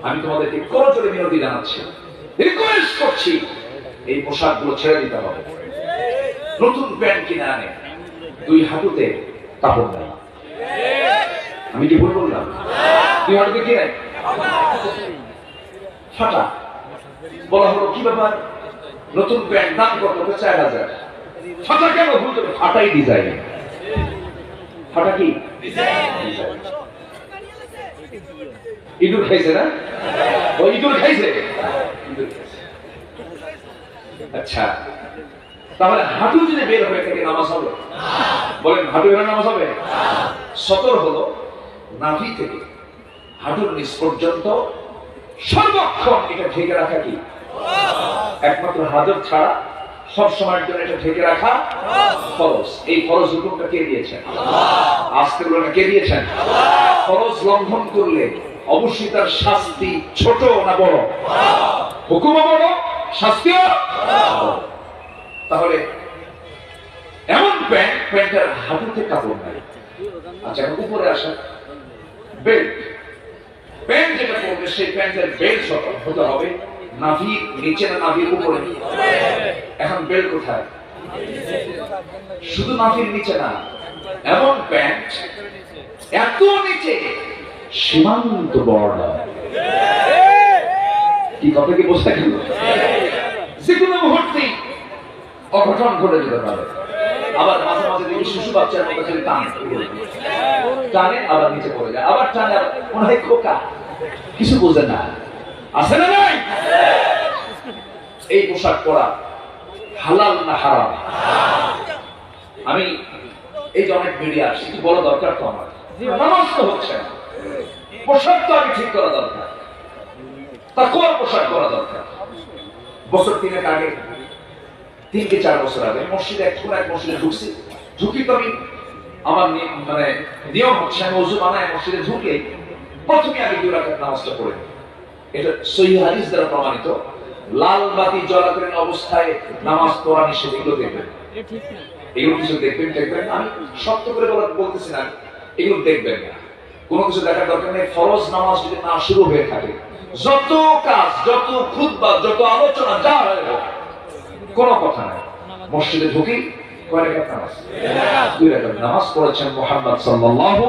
আমি তোমাদেরকে করজোরে বিনতি জানাচ্ছি, রিকোয়েস্ট করছি, এই পোশাকগুলো ছেড়ে দিতে হবে। নতুন প্যান্ট কিনে আনে, 2 হাঁটুতে কাপড় নাই। আমি কি ভুল বললাম? 2 হাঁটুতে কি নাই? ফাটা। বলা হলো কি ব্যাপার, নতুন প্যান্ট দাম কত? 4000। ফাটা কেন? ভুল তো, ফাটাই ডিজাইন। ফাটা কি ইঁদুর খাইছে না? ওই ইঁদুর খাইছে। আচ্ছা, তাহলে হাঁটু যদি বের হয়ে থাকে নামাজ হবে? বলেন, হাঁটু বের নামাজ হবে? সতর হলো নাভি থেকে হাঁটুর নিচ পর্যন্ত সর্বক্ষণ এটা ঢেকে রাখা কি? একমাত্র হাজত ছাড়া সব সময়ের জন্য এটা ঢেকে রাখা ফরজ। এই ফরজ হুকুমটা কে দিয়েছেন? আজকে বলেন, কে দিয়েছেন? ফরজ লঙ্ঘন করলে অবশ্যই তার শাস্তি ছোট না বড়? হুকুমও বড়, শাস্তিও বড়। তাহলে এমন প্যান্টের হাঁটুতে কাপড় নাই। আচ্ছা, উপরে আসা বেল্ট, প্যান্ট যেটা পরবে সেই প্যান্টের বেল্ট হতে হবে নাভির নিচে না নাভির উপরে? এখন বেল্ট কোথায়? শুধু নাভির নিচে না, এমন প্যান্ট এত নিচে সীমান্ত বর্ণা। কি কথা কি বোঝা গেল? যে কোনো মুহূর্তে অঘটন ঘটে যেতে পারে। আবার মাঝে মাঝে দেখি শিশু বাচ্চার মতো খালি টানে, আবার নিচে পড়ে যায়, আবার টানে, মনে হয় খোকা, কিছু বোঝে না। আছে না নাই? এই পোশাক পরা হালাল না হারাম? আমি এই যে অনেক মিডিয়া আসছে, কি বলা দরকার তো আমার, নামাজ তো হচ্ছে না, পোশাক তো আগে ঠিক করা দরকার, তাকওয়ার পোশাক করা দরকার। বছর 3 আগে, 3 থেকে 4 বছর আগে মসজিদে এক মসজিদে ঢুকছি, ঢুকি তো আমি আমার মানে নিয়ম হচ্ছে আমি ওযু বানায় মসজিদে ঢুকে প্রথমে আগে 2 রাকাত নামাজটা পড়ে। এটা সহিহ হাদিস দ্বারা প্রমাণিত। লাল বাতি জ্বলাকালীন অবস্থায় নামাজ পড়া নিষেধ, এগুলো দেখবেন, এগুলো কিছু দেখবেন। আমি সত্য করে বলতেছি না, এগুলো দেখবেন না, কোনো কিছু দেখার দরকার নেই। ফরজ নামাজ যদি না শুরু হয়ে থাকে, যত কাজ, যত খুতবা, যত আলোচনা যা হয় কোনো কথা নাই, মসজিদে ঢুকি কয় রাকাত নামাজ? 2 রাকাত নামাজ পড়েছেন মুহাম্মদ সাল্লাল্লাহু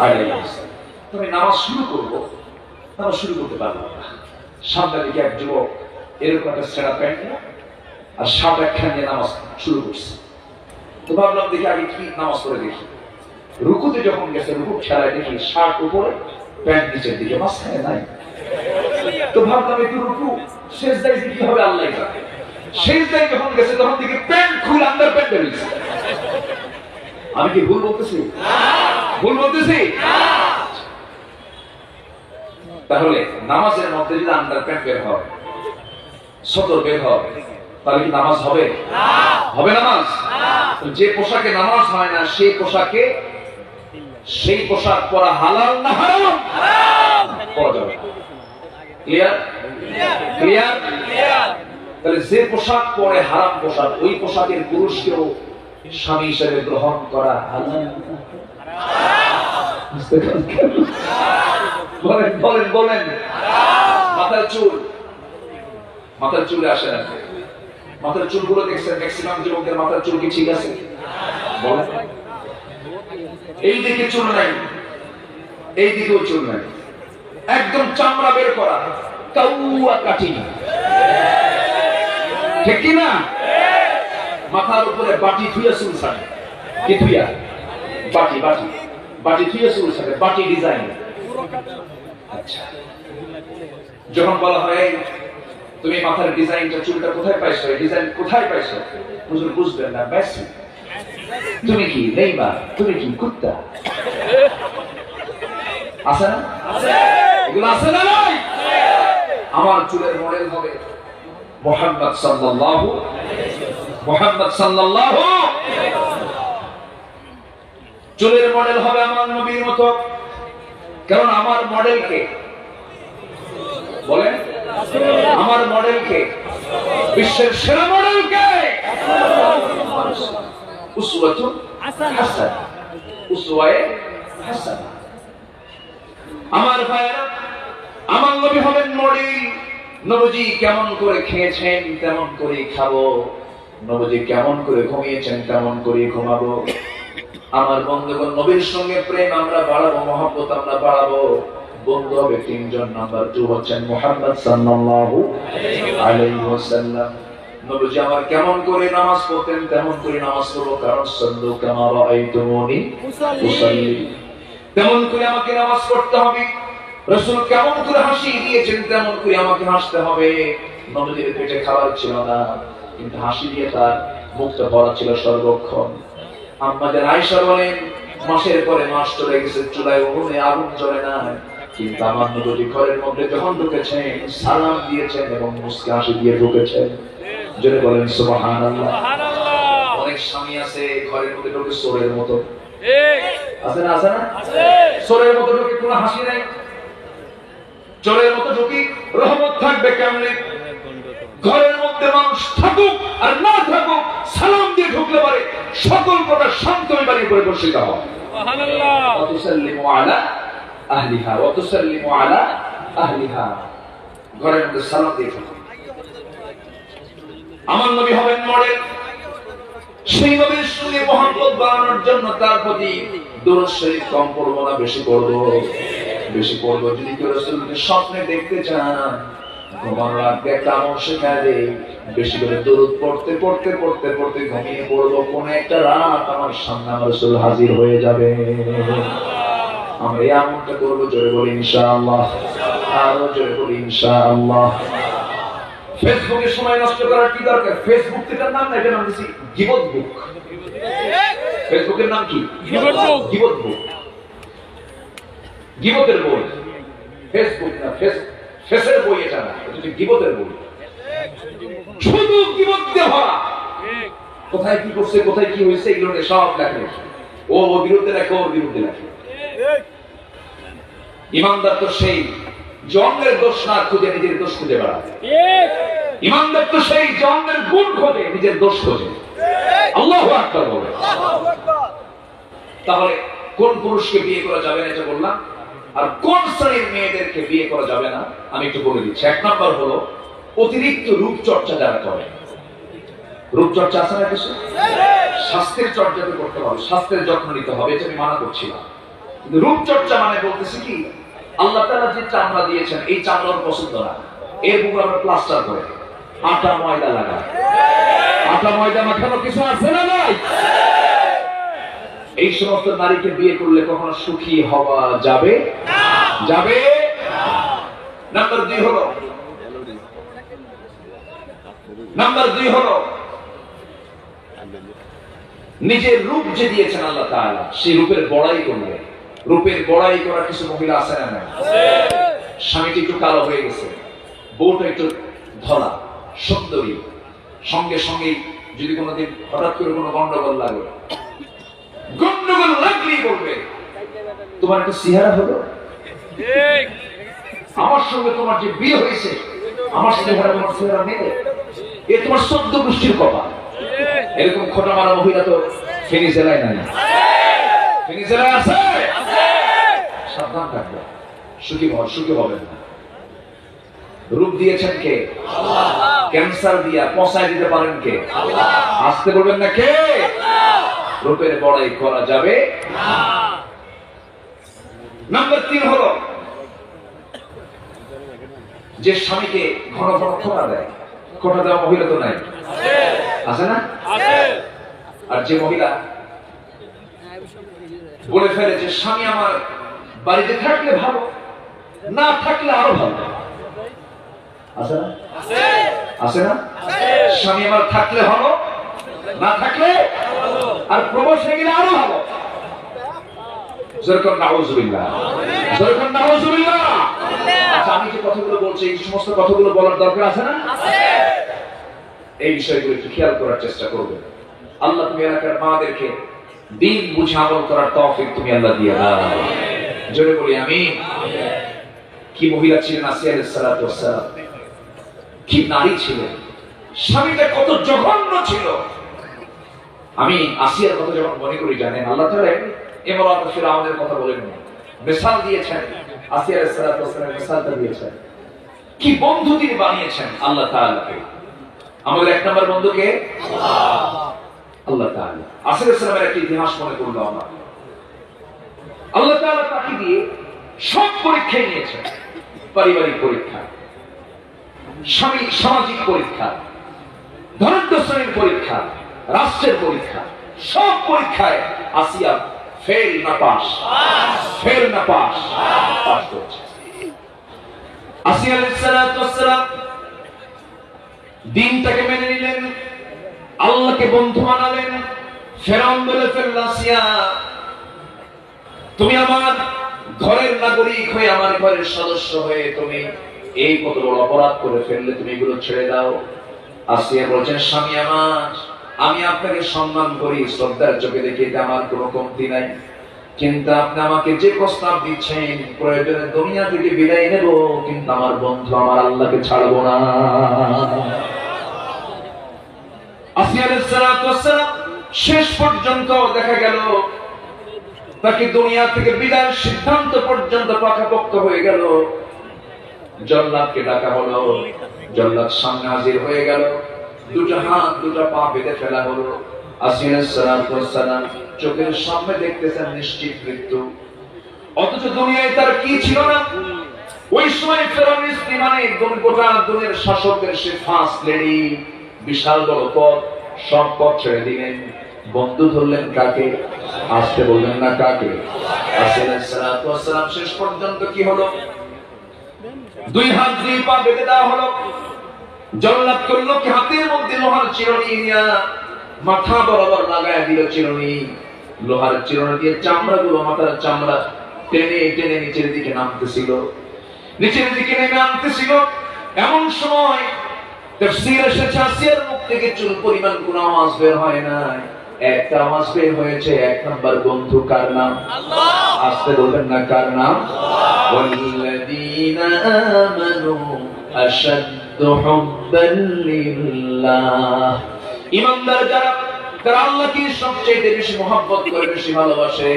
আলাইহি ওয়াসাল্লাম। তুমি নামাজ শুরু করব, নামাজ শুরু করতে পারলাম না। সামনে দিকে এক যুবক এরকম একটা ছেঁড়া প্যান্ট আর শার্ট একখান নিয়ে নামাজ শুরু করছে। তো ভাবলাম দেখি আগে কি নামাজ পড়ে দেখি। রুকুতে যখন গেছে, রুকু খেলায় দেখি শার্ট উপরে, প্যান্ট নিচের দিকে, মাঝখানে নাই। তো ভাবলাম একটু রুকু শেষ দায় কি হবে আল্লাহ জানে। শেষ দায় যখন গেছে তখন দেখি প্যান্ট খুলে আন্ডার প্যান্ট বেরিয়েছে। আমি কি ভুল বলতেছি? ভুল বলতেছি? তাহলে নামাজের মধ্যে যদি আন্ডার প্যান্ট বের হয়, সতর বের হবে, তাহলে কি নামাজ হবে? হবে নামাজ? যে পোশাকে নামাজ হয় না সেই পোশাক পরা হালাল না হারাম? পরা যাবে। ক্লিয়ার? ক্লিয়ার? তাহলে যে পোশাক পরে হারাম পোশাক, ওই পোশাকের পুরুষকেও স্বামী হিসেবে গ্রহণ করা হালাল? বলেন বলেন বলেন। মাথার চুলে আসে না, মাথার চুলগুলো দেখছেন, ম্যাক্সিমাম যুবকদের মাথার চুল কি ঠিক আছে? বলেন। এই দিকে চুল নাই, এই দিকেও চুল নাই, একদম চামড়া বের করা, কাউয়া কাটি, ঠিক কি না? মাথার উপরে বাটি থুইয়া চুল ছাড়ে, কি থুইয়া? বাটি বাটি বাটি থুইয়া চুল ছাড়ে, বাটি ডিজাইন। আচ্ছা, যখন বলা হয় তুমি মাথার ডিজাইনটা, চুলটা কোথায় পাইছো, ডিজাইন কোথায় পাইছো, হুজুর বুঝবেন না, বেশি তুমি কি নেইমার, তুমি কি কুত্তা? আছে না? এগুলো আছে না নাই? আমার চুলের মডেল হবে মুহাম্মদ সাল্লাল্লাহু, মুহাম্মদ সাল্লাল্লাহু, চুলের মডেল হবে আমার নবীর মতো। কারণ আমার মডেল কে? বলেন, আমার মডেল কে? বিশ্বের সেরা মডেল কে? উসওয়াতুন হাসানাহ, উসওয়ায়ে হাসানাহ। আমার ভাইরা, আমার নবী হবেন মডেল। নবীজি কেমন করে খেয়েছেন তেমন করে খাবো, নবীজি কেমন করে ঘুমিয়েছেন তেমন করে ঘুমাবো। আমার বন্ধুগণ, নবীর সঙ্গে প্রেম আমরা বাড়াবো, মহব্বত আমরা বাড়াবো। বন্ধু হবে 3 জন। নাম্বার 2 হচ্ছেন মুহাম্মদ সাল্লাল্লাহু আলাইহি ওয়াসাল্লাম। নবীজি আমার কেমন করে নামাজ পড়তেন তেমন করে নামাজ পড়বো, কারণ সাল্লু কামা রাআইতুমুনি উসাল্লি, তেমন করে আমাকে নামাজ পড়তে হবে। রাসূল কেমন করে হাসি দিয়েছেন তেমন করে আমাকে হাসতে হবে। নবীজির পেটে খাবার ছিল না, কিন্তু হাসি দিয়ে তার মুখটা ভরা ছিল সর্বক্ষণ। আমাদের আয়েশা বলেন, মাসের পরে মাস চলে গেছে, চুলায় উনুনে আগুন জ্বলে না, কিন্তু আমার নবী ঘরের মধ্যে যখন ঢুকেছেন সালাম দিয়েছেন এবং মুস্কি হাসি দিয়ে ঢুকেছেন। জোরে বলেন সুবহানাল্লাহ। অনেক স্বামী আছে ঘরের মধ্যে ঢুকে চোরের মতো, আছে না? আছে না? চোরের মতো ঢুকে কোনো হাসি নাই, চোরের মতো ঢুকি রহমত থাকবে কেমনে? ঘরের মধ্যে মানুষ থাকুক আর না থাকুক, সালাম দিয়ে ঢুকলে পারে সকল প্রকার শান্ত বাড়ির উপরে বর্ষিত হয়। সুবহানাল্লাহ। ওয়া তুসাল্লিমু আলা আহলিহা, ওয়া তুসাল্লিমু আলা আহলিহা। ঘরের মধ্যে সালাম দিয়ে ঢুকুন। আমার নবী হবেন মডেল। সেই নবীর সঙ্গে মহব্বত বাড়ানোর জন্য তার প্রতি দুরূদ শরীফ কম পড়বো না, বেশি পড়বো, বেশি পড়বো। যদি কেউ রাসূলকে স্বপ্নে দেখতে চান, ঘুমানোর আগে একটা আমল শেখায় দেই, বেশি করে দুরূদ পড়তে পড়তে পড়তে পড়তে ঘুমিয়ে পড়বো। কোন একটা রাত আমার সামনে আমার রাসূল হাজির হয়ে যাবে। আমরা এই আমলটা করবো, জোরে বলি ইনশাআল্লাহ, আরো জোরে বলি ইনশাআল্লাহ। ফেসবুকে সময় নষ্ট করার কি দরকার? ফেসবুক এটার নাম না, এটার নাম দিছি গীবত বুক। ফেসবুকের নাম কি? গীবত বুক। গীবত বুক, গীবতের বই। ফেসবুক না, ফেসের বই এটা না, এটা হচ্ছে গীবতের বই। শুধু গীবত দিয়ে ভরা। কোথায় কি করছে, কোথায় কি হয়েছে, এগুলো সব লেখে। ও বিরুদ্ধে লেখে, ওর বিরুদ্ধে লেখে। ইমানদার তো সেই জন্মের দোষ না খুঁজে নিজের দোষ খুঁজে বেড়ায়। ইমানদার তো সেই জন্মের গুণ খোঁজে, নিজের দোষ খোঁজে। আল্লাহু আকবার বলে। তাহলে কোন পুরুষকে বিয়ে করা যাবে না এটা বললাম, আর কোন শ্রেণীর মেয়েদেরকে বিয়ে করা যাবে না আমি একটু বলে দিচ্ছি। এক নম্বর হলো অতিরিক্ত রূপচর্চা যারা করে। রূপচর্চা আছে না কিছু? স্বাস্থ্যের চর্চা তো করতে হবে, স্বাস্থ্যের যত্ন নিতে হবে, এটা আমি মানা করছি না। কিন্তু রূপচর্চা মানে বলতেছি কি, আল্লাহ তাআলা যে চামড়া দিয়েছেন এই চামড়ার পছন্দ না, এর উপর আমরা প্লাস্টার করে আটা ময়দা লাগাই। আটা ময়দা মাখানো কিছু আছে না নাই? এই সমস্ত নারীকে বিয়ে করলে কখনো সুখী হওয়া যাবে? যাবে। নাম্বার দুই হলো নিজের রূপ যে দিয়েছেন আল্লাহ তাআলা, সেই রূপের বড়াই করবে। রূপের বড়াই করা কিছু মহিলা আছে না নাই? স্বামীটি একটু কালো হয়ে গেছে, বউটা একটু ধলা সুন্দরী, সঙ্গে সঙ্গে যদি কোনোদিন হঠাৎ করে কোনো গন্ডগোল লাগে, গন্ডগোল লাগলেই বলবে তোমার একটা চেহারা হলো, আমার সঙ্গে তোমার যে বিয়ে হয়েছে, আমার চেহারা তোমার চেহারা মেলে, এ তোমার 14 গোষ্ঠীর কপাল। এরকম খোটা মারা মহিলা তো ফেনী জেলায় নাই। ফেনী জেলায় আছে? সাবধান থাকবে, সুখী হবেন না। রূপ দিয়েছেন কে? আল্লাহ। ক্যান্সার দিয়া পচায় দিতে পারেন কে? আল্লাহ। আসতে বলবেন না কে? রূপের বড়াই করা যাবে না। নাম্বার 3 হলো যে স্বামীকে ঘন ঘন খোটা দেয়। খোটা দেওয়া মহিলা তো নাই? আছে না? আর যে মহিলা বলে ফেলে যে স্বামী আমার বাড়িতে থাকলে ভালো, না থাকলে আরো ভালো, আছে না? আছে না? স্বামী আমার থাকলে ভালো, না থাকলে আর প্রবাস হয়ে গেলে আরো ভালো। যেরকম নাউজুবিল্লাহ, যেরকম নাউজুবিল্লাহ। আচ্ছা, আমি যে কথাগুলো বলছি এই সমস্ত কথাগুলো বলার দরকার আছে না? এই বিষয়গুলো একটু খেয়াল করার চেষ্টা করবেন। আল্লাহ তুমি এলাকার মাদেরকে দিন বুঝে আমল করার তৌফিক তুমি আল্লাহ দিয়ে দাও। জোরে বলি আমিন। কি মহিলা ছিলেন আসিয়া আলাইহিস সালাতু ওয়াস সালাম, কি নারী ছিলেন, স্বামীটা কত জঘন্য ছিল। আমি আসিয়ার কথা যখন মনে করি, জানেন আল্লাহ তাআলা ইমরাত ফিরআউনের কথা বলেন, মিসাল দিয়েছেন, আসিয়া আলাইহিস সালাতু ওয়াস সালাম মিসালটা দিয়েছেন। কি বন্ধু তিনি বানিয়েছেন আল্লাহ তাআলাকে। আমাদের এক নম্বর বন্ধুকে আল্লাহ তাআলা। আসিয়া আলাইহিস সালামের একটা ইতিহাস মনে করলো আমার। আল্লাহ তাআলা তাকে দিয়ে সব পরীক্ষা নিয়েছেন, পারিবারিক পরীক্ষা, সামাজিক পরীক্ষা, ধনাঢ্য শ্রেণীর পরীক্ষা, রাষ্ট্রের পরীক্ষা, সব পরীক্ষায় আসিয়া ফেল না পাস, ফেল না পাস, পাস করছে। আসিয়া আলাইহিস সালাতু ওয়াস সালাম দিনটাকে মেনে নিলেন, আল্লাহকে বন্ধু বানালেন। ফেরাউন বলে ফেলল, আসিয়া তুমি আমার ঘরের নাগরিক হয়ে, আমার ঘরের সদস্য হয়ে তুমি এই কত বড় অপরাধ করে ফেললে, তুমি এগুলো ছেড়ে দাও। আসিয়া বলছেন, স্বামী আমার, আমি আপনাকে সম্মান করি, শ্রদ্ধার চোখে দেখি, এটা আমার কোনো কমতি নাই, কিন্তু আপনি আমাকে যে প্রস্তাব দিচ্ছেন, প্রয়োজনে দুনিয়া থেকে বিদায় নেব, কিন্তু আমার বন্ধু আমার আল্লাহকে ছাড়বো না। আসিয়া আলাইহিস সালাতু ওয়াস সালাম শেষ পর্যন্ত দেখা গেল তাকে দুনিয়া থেকে বিদায়ের সিদ্ধান্ত পর্যন্ত পাকাপোক্ত হয়ে গেল। জল্লাদকে ডাকা হলো, জল্লাদ সামনে হাজির হয়ে গেল, দুটো হাত দুটো পা বেঁধে ফেলা হলো। আসিয়া আলাইহিস সালাতু ওয়াস সালাম চোখের সামনে দেখতেছেন নিশ্চিত মৃত্যু, অথচ দুনিয়ায় তার কি ছিল না। ওই সময় ফেরাউনের স্ত্রী মানে গোটা দুনিয়ার শাসকের সে ফার্স্ট লেডি, বিশাল বড় পদ, সব পদ ছেড়ে দিলেন, বন্ধু ধরলেন কাকে? আসতে বলবেন না কাকে? আসসালাম শেষ পর্যন্ত কি হলো? দুই হাত দুই পা বেঁধে দেওয়া হলো। জল্লাদ করলো কি হাতের মধ্যে লোহার চিরুনি নিয়ে মাথা বরাবর লাগায় দিল চিরুনি। লোহার চিরুনি দিয়ে চামড়াগুলো, মাথার চামড়া টেনে টেনে নিচের দিকে নামতেছিল, নিচের দিকে নেমে আনতেছিল। এমন সময় তাফসীর এসেছে আসিয়ার মুখ থেকে চুল পরিমাণ কোনো আওয়াজ বের হয় না, একটা আওয়াজ বের হয়েছে। এক নাম্বার বন্ধু কার নাম? আল্লাহ। আসতে বলবেন না কার নাম? ওয়াল্লাযীনা আমানু আশাদ্দু হুব্বান লিল্লাহ। ঈমানদার যারা, তারা আল্লাহকে সবচেয়ে বেশি মহব্বত করে, বেশি ভালোবাসে।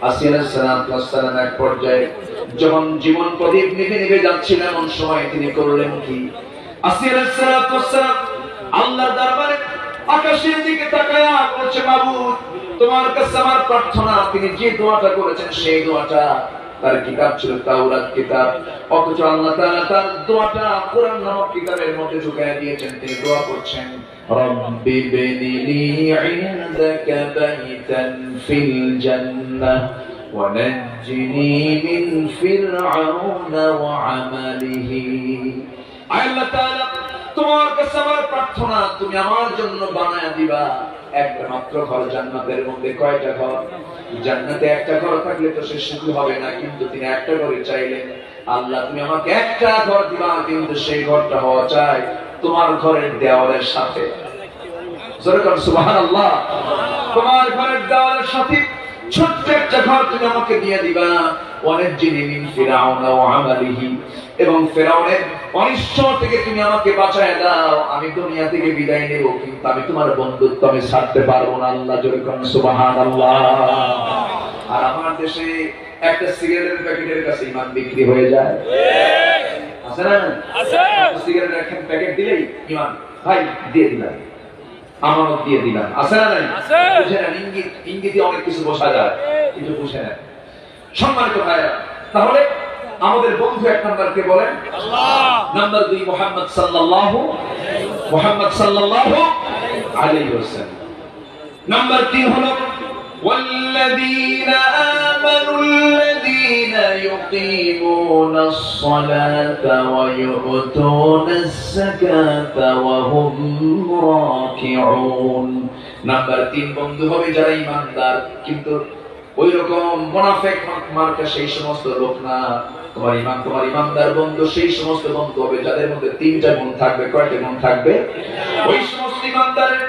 আসিয়া আলাইহিস সালাম এক পর্যায়ে যখন জীবন প্রদীপ নিভে নিভে যাচ্ছিল, এমন সময় তিনি করলেন কি? আসিয়া আলাইহিস সালাম আল্লাহর দরবারে আকাশের দিকে তাকায়া বলছে, মাবুদ তোমার কাছে আমার প্রার্থনা। তিনি যে দোয়াটা করেছেন সেই দোয়াটা, তার কিতাব ছিল তাওরাত কিতাব, অথচ আল্লাহ তাআলা তার দোয়াটা কোরআন নামক কিতাবের মধ্যে ঢুকায় দিয়েছেন। তিনি দোয়া করছেন, রব্বি বিনিলি ইনদাকা বাইতান ফিল জান্নাহ ওয়া নাজ্জিনি মিন ফিরআউনা ওয়া আমালিহি। আল্লাহ তাআলা তোমার কাছে আমার প্রার্থনা, তুমি আমার জন্য বানায়া দিবা একটা মাত্র ঘর। জান্নাতের মধ্যে কয়টা ঘর? জান্নাতে একটা ঘর থাকলে তো সে সুখী হবে না, কিন্তু তিনি একটা ঘরে চাইলেন, আল্লাহ তুমি আমাকে একটা ঘর দিবা, কিন্তু সেই ঘরটা হওয়া চাই তোমার ঘরের দেওয়ালের সাথে। সুবহানাল্লাহ। তোমার ঘরের দেওয়ালের সাথে ছোট্ট একটা ঘর তুমি আমাকে দিয়ে দিবা। ওয়ানাজ্জিনি মিন ফিরআউনা ওয়া আমালিহি, এবং ফিরআউনের অনিষ্ট থেকে তুমি আমাকে বাঁচায় দাও। আমি দুনিয়া থেকে বিদায় নেব, কিন্তু আমি তোমার বন্ধুত্ব আমি ছাড়তে পারবো না। আল্লাহ জোরে কোন সুবহানাল্লাহ। আর আমার দেশে একটা সিগারেটের প্যাকেটের কাছে ঈমান বিক্রি হয়ে যায়, আছে না? আছে। সিগারেটের একটা প্যাকেট দিলেই ঈমান, ভাই দিয়ে দিলাম, আমানত দিয়ে দিলাম, আছে না? নাই? বুঝে না, ইঙ্গিতে অনেক কিছু বোঝা যায়, কিন্তু বুঝে না। সম্মানিত ভাইরা, তাহলে আমাদের বন্ধু এক নাম্বার কে বলেন? আল্লাহ। নাম্বার 2 মুহাম্মদ সাল্লাল্লাহু আলাইহি ওয়াসাল্লাম। নাম্বার 3 হলো ওয়াল্লাযীনা আমানুল্লাযীনা ইউকিমুনাস সালাতা ওয়া ইউতুনাস যাকাতা ওয়া হুম রাকিউন। নাম্বার 3 বন্ধু হবে যারা ঈমানদার, কিন্তু ওই রকম মুনাফিক মার্কা সেই সমস্ত লোক না। তোমার ইমানদার বন্ধু সেই সমস্ত বন্ধু হবে যাদের মধ্যে 3টা গুণ থাকবে। কয়টা গুণ থাকবে? ওই সমস্ত ইমানদারের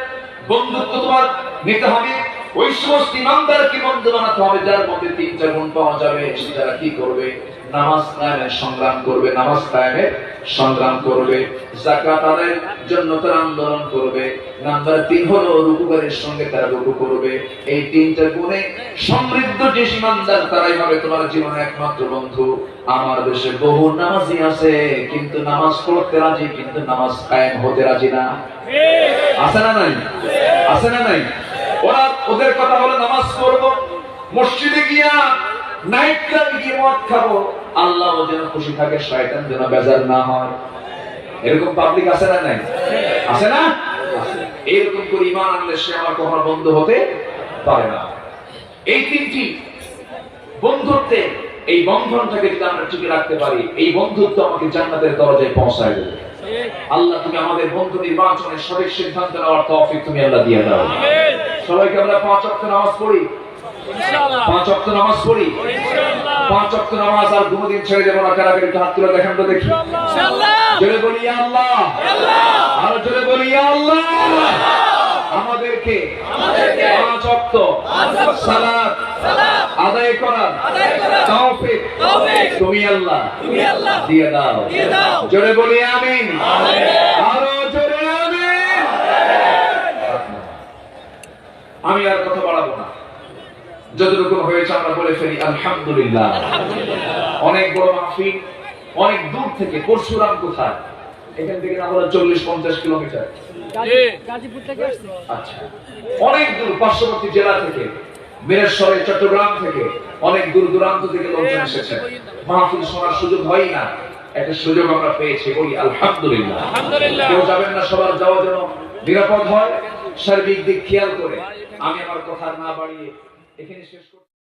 বন্ধুত্ব তোমার নিতে হবে, ওই সমস্ত ইমানদারকে বন্ধু বানাতে হবে যার মধ্যে 3টা গুণ পাওয়া যাবে। যারা কি করবে? নামাজ কায়েমের সংগ্রাম করবে, নামাজ কায়েমের সংগ্রাম করবে, যাকাত আদায়ের জন্য তারা আন্দোলন করবে। নাম্বার 3 হলো রুকুকারীর সঙ্গে তারা রুকু করবে। এই 3টা গুণে সমৃদ্ধ যে ইমানদার, তারাই হবে তোমার জীবনের একমাত্র বন্ধু। আমার দেশে বহু নামাজি আছে, কিন্তু নামাজ পড়তে রাজি, কিন্তু নামাজ কায়েম হতে রাজি না। আছে না নাই? আছে না নাই? ওরা, ওদের কথা হলো নামাজ পড়বো, মসজিদে গিয়া নাইট ক্লাবে গিয়ে মদ খাবো, আল্লাহ যেন খুশি থাকে, শয়তান যেন বেজার না হয়। এরকম পাবলিক আছে না নাই? আছে না? এরকম করে ঈমান আনলে সে আমার কখনো বন্ধু হতে পারে না। এই 3টি বন্ধুত্বে, এই বন্ধনটাকে যদি আমরা টিকে রাখতে পারি, এই বন্ধুত্ব আমাকে জান্নাতের দরজায় পৌঁছায় দেবে। আল্লাহ তুমি আমাদের বন্ধু নির্বাচনের সঠিক সিদ্ধান্ত নেওয়ার তৌফিক তুমি আল্লাহ দিয়ে দাও। সবাইকে আমরা 5 ওয়াক্ত নামাজ পড়ি, 5 ওয়াক্ত নামাজ পড়ি, 5 ওয়াক্ত নামাজ আর কোনদিন ছেড়ে দেব না। কারা একটু হাত তুলে দেখেন তো দেখি। ইনশাআল্লাহ। জোরে বলি ইয়া আল্লাহ, আর জোরে বলি ইয়া আল্লাহ। আমাদেরকে 5 ওয়াক্ত সালাত আদায় করার তৌফিক তুমি আল্লাহ দিয়ে দাও। জোরে বলি আমিন, আরো জোরে আমিন। আমি আর কথা বাড়াবো না, যতটুকু হয়েছে আমরা বলে ফেলি আলহামদুলিল্লাহ। অনেক বড় মাহফিল, অনেক দূর থেকে। পরশুরাম কোথায়? এখান থেকে না হলে 40-50 কিলোমিটার। গাজীপুর থেকে আসছে। আচ্ছা, অনেক দূর, পার্শ্ববর্তী জেলা থেকে, মিরসরাই, চট্টগ্রাম থেকে, অনেক দূর দূরান্ত থেকে লোকজন এসেছে। মাহফিল শোনার সুযোগ হয় না, একটা সুযোগ আমরা পেয়েছি, বলি আলহামদুলিল্লাহ। কেউ যাবেন না, সবার যাওয়া যেন নিরাপদ হয়, সার্বিক দিক খেয়াল করে। আমি আমার কথা না বাড়িয়ে এখানে শেষ করছি।